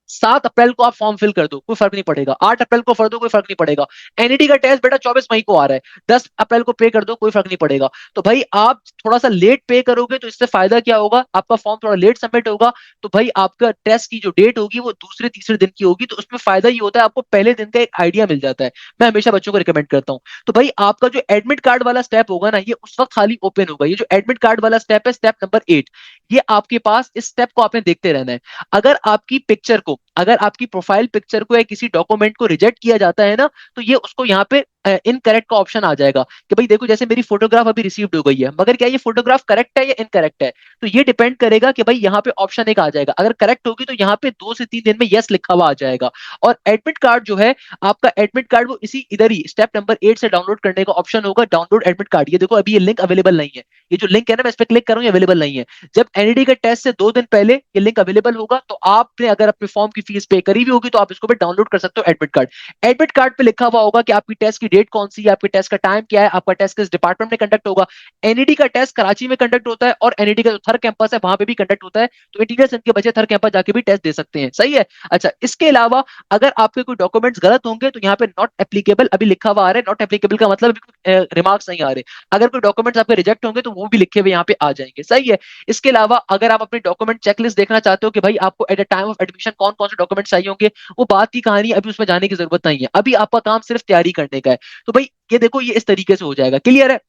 7 अप्रैल को आप फॉर्म फिल कर दो, कोई फर्क नहीं पड़ेगा। 8 अप्रैल को भर दो, कोई फर्क नहीं पड़ेगा। एनईटी का टेस्ट बेटा 24 मई को आ रहा है, 10 अप्रैल को पे कर दो, कोई फर्क नहीं पड़ेगा। तो भाई आप थोड़ा सा लेट पे करोगे तो इससे फायदा क्या होगा, आपका फॉर्म थोड़ा लेट सबमिट होगा, तो भाई आपका टेस्ट की जो डेट होगी वो दूसरे तीसरे दिन की होगी, तो उसमें फायदा ये होता है आपको पहले दिन का एक आइडिया मिल जाता है। मैं हमेशा बच्चों को रिकमेंड करता हूँ। तो भाई आपका जो एडमिट कार्ड वाला स्टेप होगा ना, ये उस वक्त खाली ओपन होगा। ये जो एडमिट कार्ड वाला स्टेप है, स्टेप नंबर 8, ये आपके पास, इस स्टेप को आपने देखते रहना है। अगर आपकी प्रोफाइल पिक्चर को या किसी डॉक्यूमेंट को रिजेक्ट किया जाता है ना, तो ये उसको यहाँ पे इनकरेक्ट का ऑप्शन आ जाएगा कि भाई देखो जैसे मेरी फोटोग्राफ अभी रिसीव्ड हो गई है, मगर क्या ये फोटोग्राफ करेक्ट है या इनकरेक्ट है, तो ये डिपेंड करेगा कि भाई यहाँ पे ऑप्शन एक आ जाएगा। अगर करेक्ट होगी तो यहाँ पे 2 से 3 दिन में यस लिखा हुआ आ जाएगा। और एडमिट कार्ड जो है, आपका एडमिट कार्ड वो इसी इधर ही स्टेप नंबर 8 से डाउनलोड करने का ऑप्शन होगा, डाउनलोड एडमिट कार्ड। ये देखो अभी ये लिंक अवेलेबल नहीं है, ये जो लिंक है ना मैं इस पर क्लिक करूँ, ये अवेलेबल नहीं है। जब एनईडी के टेस्ट से 2 दिन पहले ये लिंक अवेलेबल होगा, तो आपने अगर अपने फॉर्म की फीस पे करी भी होगी तो आप इसको भी डाउनलोड कर सकते हो एडमिट कार्ड। एडमिट कार्ड पे लिखा हुआ होगा कि आपकी टेस्ट की डेट कौन सी है, आपके टेस्ट का टाइम क्या है, आपका टेस्ट किस डिपार्टमेंट में कंडक्ट होगा। एनईडी का टेस्ट कराची में कंडक्ट होता है, और एनईडी का जो थर कैंपस है वहां पे भी कंडक्ट होता है, तो इंटीरियर सिंध के बच्चे थर कैंपस जाके भी टेस्ट दे सकते हैं। सही है। अच्छा, इसके अलावा अगर आपके कोई डॉक्यूमेंट्स गलत होंगे तो यहाँ पे नॉट एप्लीकेबल अभी लिखा हुआ आ रहा है। नॉट एप्लीकेबल का मतलब रिमार्क्स नहीं आ रहे। अगर कोई डॉक्यूमेंट्स आपके रिजेक्ट होंगे तो वो भी लिखे हुए यहाँ पे आ जाएंगे। सही है। इसके अलावा अगर आप अपने डॉक्यूमेंट चेकलिस्ट देखना चाहते हो कि भाई आपको eight the time of admission कौन कौन से डॉक्यूमेंट चाहिए होंगे, वो बात की कहानी, अभी उसमें जाने की जरूरत नहीं है। अभी आपका काम सिर्फ तैयारी करने का है। तो भाई ये देखो, ये इस तरीके से हो जाएगा। क्लियर है।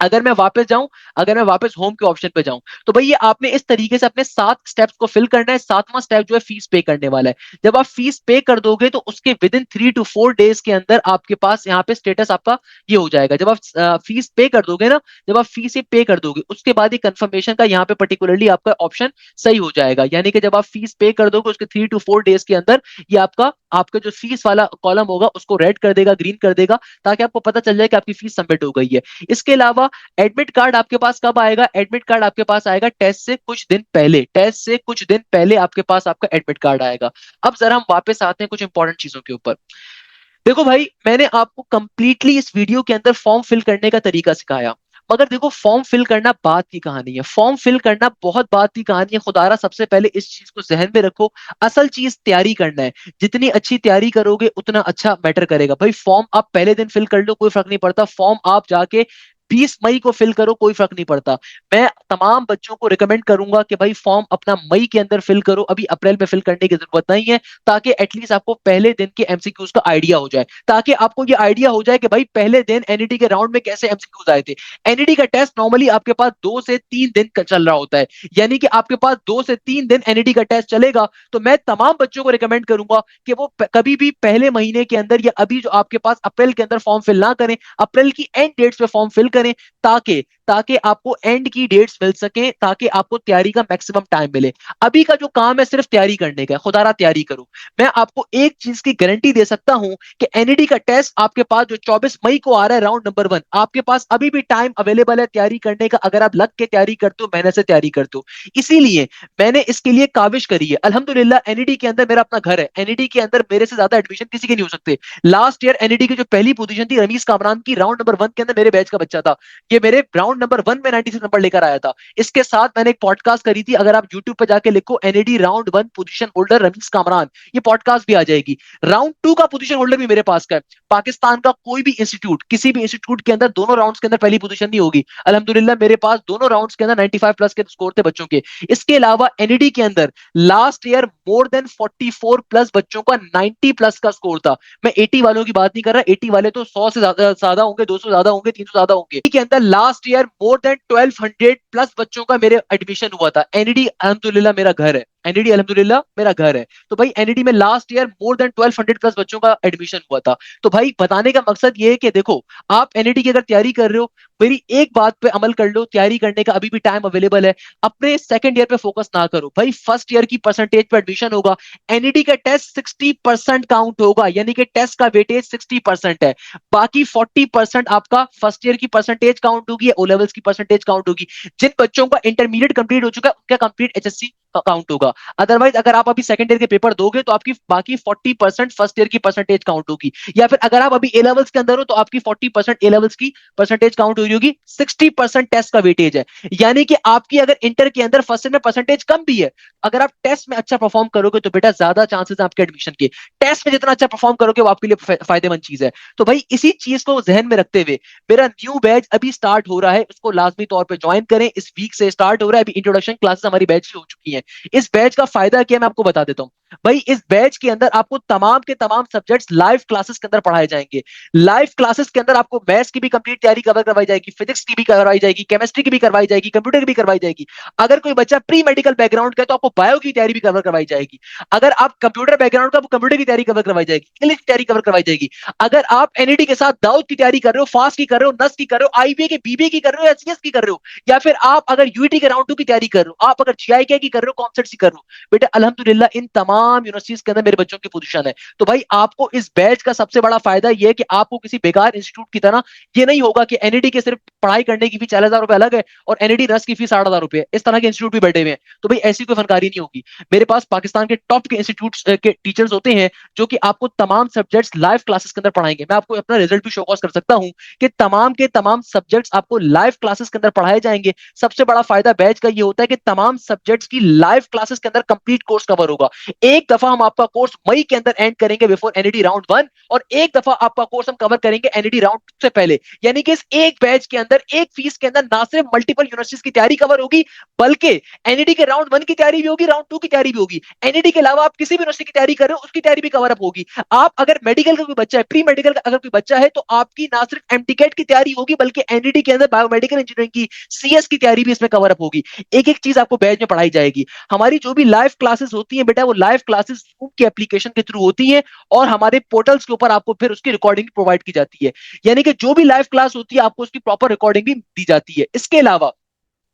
अगर मैं वापस जाऊं, अगर मैं वापस होम के ऑप्शन पे जाऊं, तो भाई ये आपने इस तरीके से अपने 7 स्टेप्स को फिल करना है। 7वां स्टेप जो है फीस पे करने वाला है। जब आप फीस पे कर दोगे तो उसके विद इन 3 to 4 डेज के अंदर आपके पास यहाँ पे स्टेटस आपका ये हो जाएगा। जब आप फीस पे कर दोगे ना, जब आप फीस पे कर दोगे उसके बाद ये कंफर्मेशन का यहाँ पे पर्टिकुलरली आपका ऑप्शन सही हो जाएगा। यानी कि जब आप फीस पे कर दोगे उसके 3 to 4 डेज के अंदर ये आपका जो फीस वाला कॉलम होगा उसको रेड कर देगा, ग्रीन कर देगा, ताकि आपको पता चल जाए कि आपकी फीस सबमिट हो गई है। इसके अलावा एडमिट कार्ड आपके पास कब आएगा, एडमिट कार्ड आपके पास आएगा टेस्ट से कुछ दिन पहले। टेस्ट से कुछ दिन पहले आपके पास आपका एडमिट कार्ड आएगा। अब जरा हम वापस आते हैं कुछ इंपॉर्टेंट चीजों के ऊपर। देखो भाई, मैंने आपको कंप्लीटली इस वीडियो के अंदर फॉर्म फिल करने का तरीका सिखाया, मगर देखो फॉर्म फिल करना बात की कहानी है। फॉर्म फिल करना बहुत बात की कहानी है। खुदारा सबसे पहले इस चीज को जहन में रखो, असल चीज तैयारी करना है। जितनी अच्छी तैयारी करोगे उतना अच्छा मैटर करेगा। भाई फॉर्म आप पहले दिन फिल कर लो, कोई फर्क नहीं पड़ता। फॉर्म आप जाके 20 मई को फिल करो, कोई फर्क नहीं पड़ता। मैं तमाम बच्चों को रिकमेंड करूंगा कि भाई फॉर्म अपना मई के अंदर फिल करो, अभी अप्रैल में फिल करने की जरूरत नहीं है, ताकि एटलीस्ट आपको पहले दिन के एमसीक्यूज का आइडिया हो जाए, ताकि आपको ये आइडिया हो जाए कि भाई पहले दिन एनईटी के राउंड में कैसे एमसीक्यूज आए थे। एनईटी का टेस्ट नॉर्मली आपके पास 2 से 3 दिन का चल रहा होता है, यानी कि आपके पास 2 से 3 दिन एनईटी का टेस्ट चलेगा। तो मैं तमाम बच्चों को रिकमेंड करूंगा कि वो कभी भी पहले महीने के अंदर या अभी जो आपके पास अप्रैल के अंदर फॉर्म फिल ना करें, अप्रैल की एंड डेट्स पे फॉर्म फिल करें, ताकि ताकि आपको एंड की डेट्स मिल सके, ताकि आपको तैयारी का मैक्सिमम टाइम मिले। अभी का जो काम है सिर्फ तैयारी करने का है, खुदारा तैयारी करो। मैं आपको एक चीज की गारंटी दे सकता हूं कि एनईडी का टेस्ट आपके पास जो 24 मई को आ रहा है राउंड नंबर 1, आपके पास अभी भी टाइम अवेलेबल है तैयारी करने का, अगर आप लग के तैयारी करते हो, मेहनत से तैयारी करते हो। इसीलिए मैंने इसके लिए काविश करी है। अल्हम्दुलिल्लाह एनईडी के अंदर मेरा अपना घर है, एनईडी के अंदर मेरे से ज्यादा एडमिशन किसी के नहीं हो सकते। लास्ट ईयर एनईडी की जो पहली पोजीशन थी रमीज कामरान की, राउंड नंबर 1 के अंदर मेरे बैच का बच्चा था। ये मेरे राउंड नंबर 1 में 96 नंबर लेकर आया था। इसके साथ मैंने एक पॉडकास्ट करी थी, अगर आप यूट्यूब पे जाके लिखो NED round 1 position holder Ramiz Kamran, ये पॉडकास्ट भी आ जाएगी। राउंड 2 का पोजीशन होल्डर भी मेरे पास का है। पाकिस्तान का कोई भी इंस्टीट्यूट, किसी भी इंस्टीट्यूट के अंदर दोनों राउंड्स के अंदर पहली पोजीशन नहीं होगी। अल्हम्दुलिल्लाह मेरे पास दोनों राउंड्स के अंदर 95 प्लस के स्कोर थे बच्चों के। इसके अलावा एनईडी के अंदर last year more than 44 plus बच्चों का 90 प्लस का स्कोर था। मैं 80 वालों की बात नहीं कर रहा, 80 वाले तो 100 से ज्यादा होंगे, 200 ज्यादा होंगे, 300 ज्यादा होंगे। के अंदर last year more than 1200 plus बच्चों का मेरे एडमिशन हुआ था। एनईडी अल्हम्दुलिल्लाह मेरा घर है, एनईडी अल्हम्दुलिल्लाह मेरा घर है। तो भाई एनईडी में last year more than 1200 plus बच्चों का एडमिशन हुआ था। तो भाई बताने का मकसद ये है कि देखो, आप एनईडी की अगर तैयारी कर रहे हो, मेरी एक बात पे अमल कर लो, तैयारी करने का अभी भी टाइम अवेलेबल है। अपने सेकंड ईयर पे फोकस ना करो भाई, फर्स्ट ईयर की परसेंटेज पे एडमिशन होगा। एनईडी का टेस्ट 60% काउंट होगा, यानी कि टेस्ट का वेटेज 60% है। बाकी 40% आपका फर्स्ट ईयर की परसेंटेज काउंट होगी, ओ लेवल्स की परसेंटेज काउंट होगी। जिन बच्चों का इंटरमीडिएट कंप्लीट हो चुका है उनका कंप्लीट एचएससी काउंट होगा। अदरवाइज अगर आप अभी सेकंड ईयर के पेपर दोगे तो आपकी बाकी 40% फर्स्ट ईयर की परसेंटेज काउंट होगी, या फिर अगर आप अभी ए लेवल्स के अंदर हो तो आपकी 40% ए लेवल्स की परसेंटेज काउंट हो रही होगी। 60% टेस्ट का वेटेज है, यानी कि आपकी अगर इंटर के अंदर फर्स्ट ईयर में परसेंटेज कम भी है, अगर आप टेस्ट में अच्छा परफॉर्म करोगे तो बेटा ज्यादा चांसेस है आपके एडमिशन के। टेस्ट में जितना अच्छा परफॉर्म करोगे वो आपके लिए फायदेमंद चीज है। तो भाई इसी चीज को जहन में रखते हुए मेरा न्यू बैच अभी स्टार्ट हो रहा है, उसको लाजमी तौर पे ज्वाइन करें। इस वीक से स्टार्ट हो रहा है, अभी इंट्रोडक्शन क्लासेस हमारी बैच की हो चुकी हैं। इस बैच का फायदा क्या है मैं आपको बता देता हूँ। भाई इस बैच के अंदर आपको तमाम के तमाम सब्जेक्ट्स लाइव क्लासेस के अंदर पढ़ाए जाएंगे। लाइव क्लासेस के अंदर आपको मैथ्स की भी कंप्लीट तैयारी कवर करवाई जाएगी, फिजिक्स की भी करवाई जाएगी, केमिस्ट्री की भी करवाई जाएगी, कंप्यूटर की भी करवाई जाएगी। अगर कोई बच्चा प्री मेडिकल बैकग्राउंड का है तो आपको बायो की तैयारी भी कवर करवाई जाएगी। अगर आप कंप्यूटर बैकग्राउंड का, कंप्यूटर की तैयारी कवर करवाई जाएगी, इंग्लिश की तैयारी कवर करवाई जाएगी। अगर आप एनईटी के साथ दाऊद की तैयारी कर रहे हो, फास्ट की कर रहे हो, नस की कर रहे हो, आईबीए की, बीबीए की कर रहे हो, एससीएस की कर रहे हो, या फिर आप अगर यूईटी के राउंड 2 की तैयारी कर रहे हो, आप अगर जीआईके की कर रहे हो, कॉमसेट की कर रहे हो, बेटा अल्हम्दुलिल्लाह इन तमाम यूनिवर्सिटीज के अंदर मेरे बच्चों की पोजीशन है। तो भाई आपको इस बैच का सबसे बड़ा फायदा यह है कि आपको किसी बेकार इंस्टीट्यूट की तरह ये नहीं होगा कि एनईटी के सिर्फ पढ़ाई करने की फीस 40,000 रुपए अलग है और एनईटी नर्स की फीस 60,000 रुपए है। इस तरह के इंस्टीट्यूट भी बैठे हुए हैं। तो भाई ऐसी कोई फनकारी नहीं होगी। मेरे पास पाकिस्तान के टॉप के इंस्टीट्यूट के टीचर्स होते हैं जो कि आपको तमाम सब्जेक्ट्स लाइव क्लासेस के अंदर पढ़ाएंगे। मैं आपको अपना रिजल्ट भी शोकॉस कर सकता हूं कि तमाम के तमाम सब्जेक्ट्स आपको लाइव क्लासेस के अंदर पढ़ाए जाएंगे। सबसे बड़ा फायदा बैच का ये होता है कि तमाम सब्जेक्ट्स की लाइव क्लासेस के अंदर कंप्लीट कोर्स कवर होगा। एक दफा हम आपका कोर्स मई के अंदर एंड करेंगे बिफोर एनईटी राउंड 1, और एक दफा आपका कोर्स हम कवर करेंगे एनईटी राउंड 2 से पहले। यानी कि इस एक बैच के अंदर, एक फीस के अंदर ना सिर्फ मल्टीपल यूनिवर्सिटीज की तैयारी कवर होगी, बल्कि एनईटी के राउंड 1 की तैयारी भी होगी, राउंड 2 की तैयारी भी होगी। एनईटी के अलावा आप किसी भी यूनिवर्सिटी की तैयारी कर रहे हो उसकी तैयारी भी कवर अप होगी। आप अगर मेडिकल का कोई बच्चा है, प्री मेडिकल का अगर कोई बच्चा है, तो आपकी ना सिर्फ एमटीकेट की तैयारी होगी बल्कि एनईटी के अंदर बायोमेडिकल इंजीनियरिंग की, सीएस की तैयारी भी इसमें कवर अप होगी। एक एक चीज आपको बैच में पढ़ाई जाएगी। हमारी जो भी लाइव क्लासेस होती है बेटा, वो लाइव क्लासेस जूम की एप्लीकेशन के थ्रू होती है और हमारे पोर्टल्स के ऊपर आपको फिर उसकी रिकॉर्डिंग प्रोवाइड की जाती है। यानी कि जो भी लाइव क्लास होती है आपको उसकी प्रॉपर रिकॉर्डिंग भी दी जाती है। इसके अलावा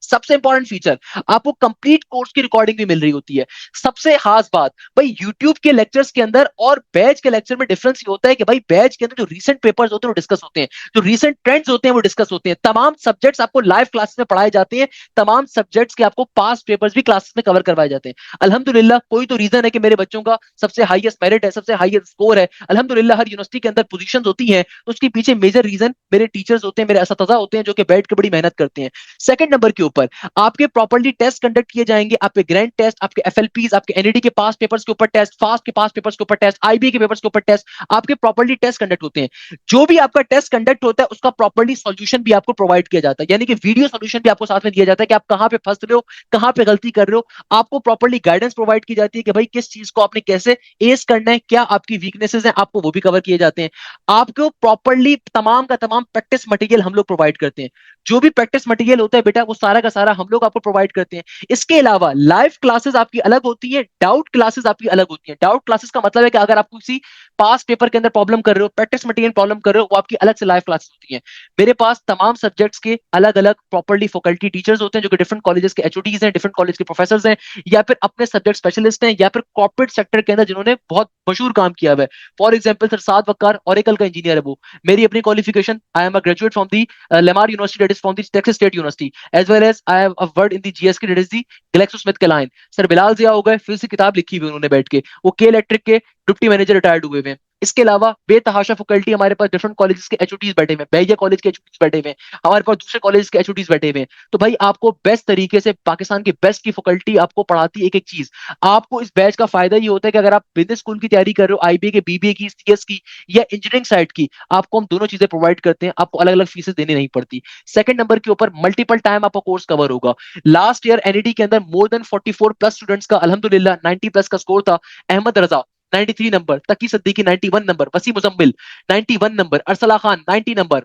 सबसे इंपॉर्टेंट फीचर, आपको कंप्लीट कोर्स की रिकॉर्डिंग भी मिल रही होती है। सबसे खास बात, भाई यूट्यूब के लेक्चर्स के अंदर और बैच के लेक्चर में डिफरेंस ये होता है कि भाई बैच के अंदर जो रीसेंट पेपर्स होते हैं वो डिस्कस होते हैं, जो रीसेंट ट्रेंड्स होते हैं वो डिस्कस होते हैं। तमाम सब्जेक्ट्स आपको लाइव क्लासेस में पढ़ाए जाते हैं। तमाम सब्जेक्ट्स के आपको पास्ट पेपर्स भी क्लासेस में कवर करवाए जाते हैं। अल्हम्दुलिल्लाह कोई तो रीजन है कि मेरे बच्चों का सबसे हाईएस्ट मेरिट है, सबसे हाईएस्ट स्कोर है। अल्हम्दुलिल्लाह हर यूनिवर्सिटी के अंदर पोजीशंस होती हैं, तो उसके पीछे मेजर रीजन मेरे टीचर्स होते हैं, मेरे असतज़ा होते हैं जो कि बैठ के बड़ी मेहनत करते हैं। सेकंड नंबर के ऊपर आपके प्रॉपर्ली टेस्ट कंडक्ट किए जाएंगे, आपके ग्रैंड टेस्ट, आपके एफएलपीज, आपके एनईडी के पास पेपर्स के ऊपर टेस्ट, फास्ट के पास पेपर्स के ऊपर टेस्ट, आईबी के पेपर्स के ऊपर टेस्ट, आपके प्रॉपर्ली टेस्ट कंडक्ट होते हैं। जो भी आपका टेस्ट कंडक्ट होता है उसका प्रॉपर्ली सॉल्यूशन भी आपको प्रोवाइड किया जाता है, यानी कि वीडियो सॉल्यूशन भी आपको साथ में दिया जाता है कि आप कहां पे फंस रहे हो, कहां पे गलती कर रहे हो। आपको प्रॉपर्ली गाइडेंस प्रोवाइड की जाती है कि भाई किस चीज को आपने कैसे एस करना है, क्या आपकी वीकनेसेस हैं, आपको वो भी कवर किए जाते हैं। आपको प्रॉपर्ली तमाम का तमाम प्रैक्टिस मटेरियल हम लोग प्रोवाइड करते हैं। जो भी प्रैक्टिस मटेरियल होता है बेटा वो सारा का सारा हम लोग आपको प्रोवाइड करते हैं। इसके अलावा लाइव क्लासेस आपकी अलग होती है, डाउट क्लासेस आपकी अलग होती है। डाउट क्लासेस का मतलब है कि अगर आप किसी पास पेपर के अंदर प्रॉब्लम कर रहे हो, प्रैक्टिस मटेरियल प्रॉब्लम कर रहे हो, वो आपकी अलग से लाइव क्लासेस होती है। मेरे पास तमाम सब्जेक्ट्स के अलग अलग प्रॉपर्ली फैकल्टी टीचर्स होते हैं जो कि डिफरेंट कॉलेजेस के एचओडीज हैं, डिफरेंट कॉलेज के प्रोफेसर हैं, या फिर अपने सब्जेक्ट स्पेशलिस्ट हैं, या फिर कॉर्पोरेट सेक्टर के अंदर जिन्होंने बहुत मशहूर काम किया हुआ है। For example sir Saad Waqar Oracle का इंजीनियर है वो। मेरी अपनी qualification, I am a graduate from the Lamar University, that is from the Texas State University, as well as I have worked in the GSK, that is the GlaxoSmithKline. Sir Bilal Zia हो गए, फिर से किताब लिखी हुई उन्होंने बैठ के, वो के इलेक्ट्रिक के डिप्टी मैनेजर रिटायर्ड हुए हुए हैं। इसके अलावा बेतहाशा फैकल्टी हमारे पास डिफरेंट कॉलेजेस के एचओडीज बैठे हुए हैं, बैरिया कॉलेज के एचओडीज बैठे हुए हैं, हमारे पास दूसरे कॉलेज के एचओडीज बैठे हुए हैं। तो भाई आपको बेस्ट तरीके से पाकिस्तान की बेस्ट की फैकल्टी आपको पढ़ाती है एक एक चीज। आपको इस बैच का फायदा ये होता है कि अगर आप बिजनेस स्कूल की तैयारी कर रहे हो, आईबीए के, बीबीए की, सीएस की, या इंजीनियरिंग साइड की, आपको हम दोनों चीजें प्रोवाइड करते हैं, आपको अलग अलग फीसें देनी नहीं पड़ती। सेकंड नंबर के ऊपर मल्टीपल टाइम आपका कोर्स कवर होगा। लास्ट ईयर एनईटी के अंदर मोर देन 44 प्लस स्टूडेंट्स का अल्हम्दुलिल्लाह 90 प्लस का स्कोर था। Ahmed Raza 93 number, Taqi Siddiqui 91 number, Wasi Muzammil 91 number, Arsala Khan 90 number,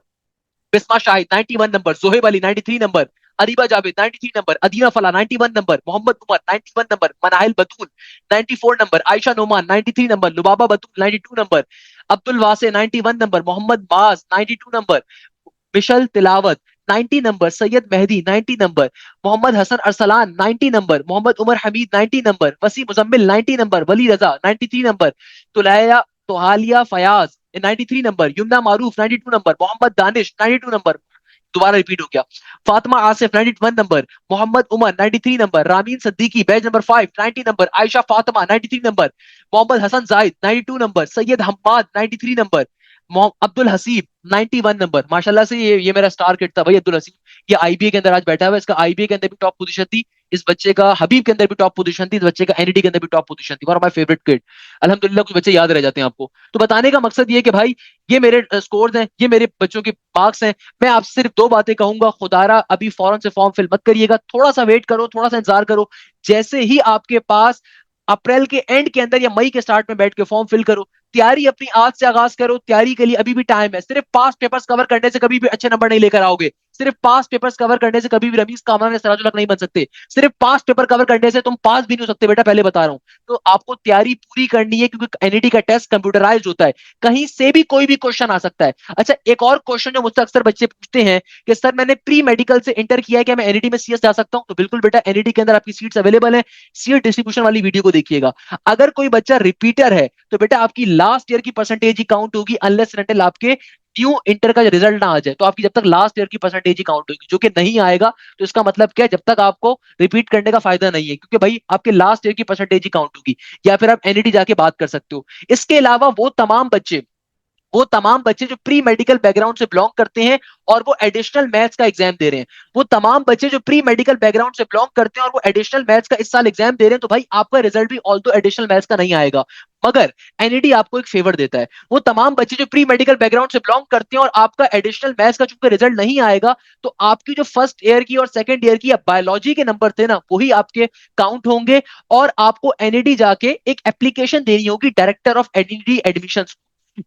Bisma Shahid 91 number, Zohaib Ali 93 number, Areeba Javed 93 number, Adina Fala 91 number, Mohammad Umar 91 number, Manahil Batool 94 number, Ayesha Noman 93 number, Lubaba Batool 92 number, Abdul Wase 91 number, Mohammad Maaz 92 number, Mishal Tilawat 90 number, Syed Mehdi 90 number, Mohammad Hasan Arsalan 90 number, Mohammad Umar Hameed 90 number, Wasi Muzammil 90 number, Wali Raza 93 number, Tulaiya Tohaliya Fayyaz 93 number, Yumna Maroof 92 number, Mohammad Danish 92 number, दोबारा repeat हो गया। Fatima Asif 91 number, Mohammad Umar 93 number, Rameen Siddiqui batch number 5 90 number, Ayesha Fatima 93 number, Mohammad Hasan Zahid 92 number, Syed Hammad 93 number, Abdul Haseeb 91 number. माशाल्लाह से ये मेरा star kid था भाई अब्दुल हसीब। ये आईबीए के अंदर आज बैठा हुआ है, इसका आईबीए के अंदर भी टॉप पोजीशन थी, इस बच्चे का हबीब के अंदर भी टॉप पोजीशन थी, इस बच्चे का एनईडी के अंदर भी टॉप पोजीशन थी। One of my favourite kid. अल्हम्दुलिल्लाह कुछ बच्चे याद रह जाते हैं आपको। तो बताने का मकसद ये है कि भाई ये मेरे स्कोर्स हैं, ये मेरे बच्चों के मार्क्स हैं। मैं आपसे सिर्फ दो बातें कहूंगा, खुदारा अभी फौरन से फॉर्म फिल मत करिएगा, थोड़ा सा वेट करो, थोड़ा सा इंतजार करो। जैसे ही आपके पास अप्रैल के एंड के अंदर या मई के स्टार्ट में बैठ के फॉर्म फिल करो, तैयारी अपनी आज से आगाज करो। तैयारी के लिए अभी भी टाइम है। सिर्फ पास पेपर्स कवर करने से कभी भी अच्छे नंबर नहीं लेकर आओगे। सिर्फ पास पेपर्स कवर करने से कभी भी रमीज कामरान या सिराजुल हक नहीं बन सकते। सिर्फ पास पेपर कवर करने से तुम पास भी नहीं हो सकते बेटा, पहले बता रहा हूं। तो आपको तैयारी पूरी करनी है, क्योंकि एनईटी का टेस्ट कंप्यूटराइज होता है, कहीं से भी कोई भी क्वेश्चन आ सकता है। अच्छा, एक और क्वेश्चन जो मुझसे अक्सर बच्चे पूछते हैं कि सर मैंने प्री मेडिकल से इंटर किया है, क्या मैं एनईटी में सीएस जा सकता हूं? तो बिल्कुल बेटा, एनईटी के अंदर आपकी सीट्स अवेलेबल है। सीट डिस्ट्रीब्यूशन वाली वीडियो को देखिएगा। अगर कोई बच्चा रिपीटर है तो बेटा आपकी लास्ट ईयर की परसेंटेज ही काउंट होगी, अनलेस अनटिल आपके न्यू इंटर का रिजल्ट ना आ जाए। तो आपकी जब तक लास्ट ईयर की परसेंटेज ही काउंट होगी, जो कि नहीं आएगा तो इसका मतलब क्या है, जब तक आपको रिपीट करने का फायदा नहीं है, क्योंकि भाई आपके लास्ट ईयर की परसेंटेज ही काउंट होगी। या फिर आप एनईटी जाके बात कर सकते हो। इसके अलावा वो तमाम बच्चे जो प्री मेडिकल बैकग्राउंड से बिलोंग करते हैं और वो एडिशनल मैथ्स का एग्जाम दे रहे हैं, वो तमाम बच्चे जो प्री मेडिकल बैकग्राउंड से बिलोंग करते हैं और वो एडिशनल मैथ्स का इस साल एग्जाम दे रहे हैं, तो भाई आपका रिजल्ट भी ऑल्दो एडिशनल मैथ्स का नहीं आएगा, मगर एनईडी आपको एक फेवर देता है। वो तमाम बच्चे जो प्री मेडिकल बैकग्राउंड से बिलोंग करते हैं और आपका एडिशनल मैथ्स का चूंकि रिजल्ट नहीं आएगा, तो आपकी जो फर्स्ट ईयर की और सेकंड ईयर की बायोलॉजी के नंबर थे ना, वही आपके काउंट होंगे। और आपको एनईडी जाके एक एप्लीकेशन देनी होगी director of NED admission.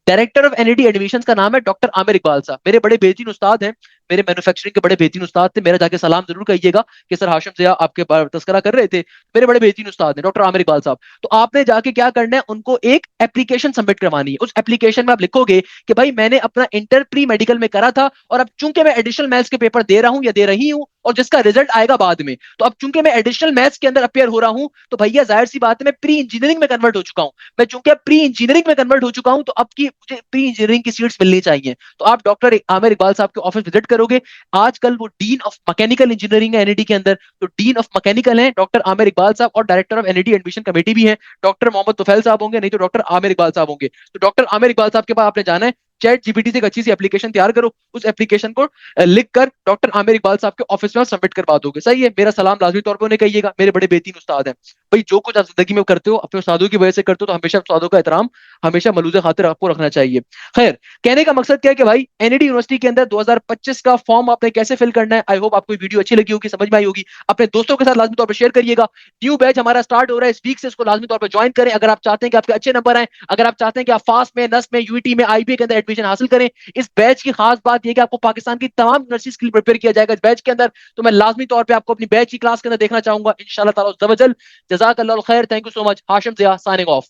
Director of NED admissions का नाम है डॉक्टर आमिर इकबाल साहब, मेरे बड़े बेहतरीन उस्ताद हैं, मेरे मैन्युफैक्चरिंग के बड़े बेहतरीन उस्ताद थे। मेरा जाके सलाम जरूर कहिएगा कि सर हाशिम ज़िया आपके तस्करा कर रहे थे। मेरे बड़े बेहतरीन उस्ताद हैं डॉक्टर आमिर इकबाल साहब। तो आपने जाके क्या करना है, उनको एक एप्लीकेशन सबमिट करवानी है। उस एप्लीकेशन में आप लिखोगे कि भाई मैंने अपना इंटर प्री मेडिकल में करा था, और अब चूंकि मैं एडिशनल मैथ्स के पेपर दे रहा हूं या दे रही हूं, और जिसका रिजल्ट आएगा बाद में, तो अब चूंकि मैं एडिशनल मैथ्स के अंदर अपेयर हो रहा हूं, तो भैया जाहिर सी बात है मैं प्री इंजीनियरिंग में कन्वर्ट हो चुका हूं। मैं चूंकि प्री इंजीनियरिंग में कन्वर्ट हो चुका हूं, तो अब की मुझे प्री इंजीनियरिंग की सीट्स मिलनी चाहिए। तो आप डॉक्टर आमिर इकबाल साहब के ऑफिस विजिट करोगे। आजकल वो डीन ऑफ मैकेनिकल इंजीनियरिंग है एनईडी के अंदर, तो डीन ऑफ मैकेनिकल है डॉक्टर आमिर इकबाल साहब, और director of NED admission committee भी है डॉक्टर मोहम्मद तुफैल साहब होंगे, नहीं तो डॉक्टर आमिर इकबाल साहब होंगे। तो डॉक्टर आमिर इकबाल साहब के पास आपने जाना है, चैट जीपीटी से एक अच्छी सी एप्लीकेशन तैयार करो, उस एप्लीकेशन को लिख कर डॉक्टर आमिर इकबाल साहब के ऑफिस में सबमिट करवा दोगे। सही है, मेरा सलाम लाजमी तौर पर उन्हें कहिएगा, मेरे बड़े बेहतरीन उस्ताद हैं। भाई जो कुछ आप जिंदगी में करते हो अपने उस्तादों की वजह से करते हो, तो हमेशा उस्तादों का एहतराम हमेशा मलूज़े खातिर आपको रखना चाहिए। खैर, कहने का मकसद क्या है कि भाई एनईडी यूनिवर्सिटी के अंदर 2025 का फॉर्म आपने कैसे फिल करना है, आई होप आपको वीडियो अच्छी लगी होगी, समझ में आई होगी। अपने दोस्तों के साथ लाजमी तौर पर शेयर करिएगा। न्यू बैच हमारा स्टार्ट हो रहा है इस वीक से, इसको लाजमी तौर पर ज्वाइन करें अगर आप चाहते हैं कि आपके अच्छे नंबर आए, अगर आप चाहते हैं कि आप फास्ट में, नस में, यूईटी में, आईबीए के अंदर एडमिशन हासिल करें। इस बैच की खास बात यह कि आपको पाकिस्तान की तमाम यूनिवर्सिटीज के लिए प्रिपेयर किया जाएगा इस बैच के अंदर। तो मैं लाजमी तौर पे आपको अपनी बैच की क्लास के अंदर देखना चाहूंगा इंशाल्लाह ताला। जजाकल्लाह खैर, thank you so much. Hashim Zia signing of.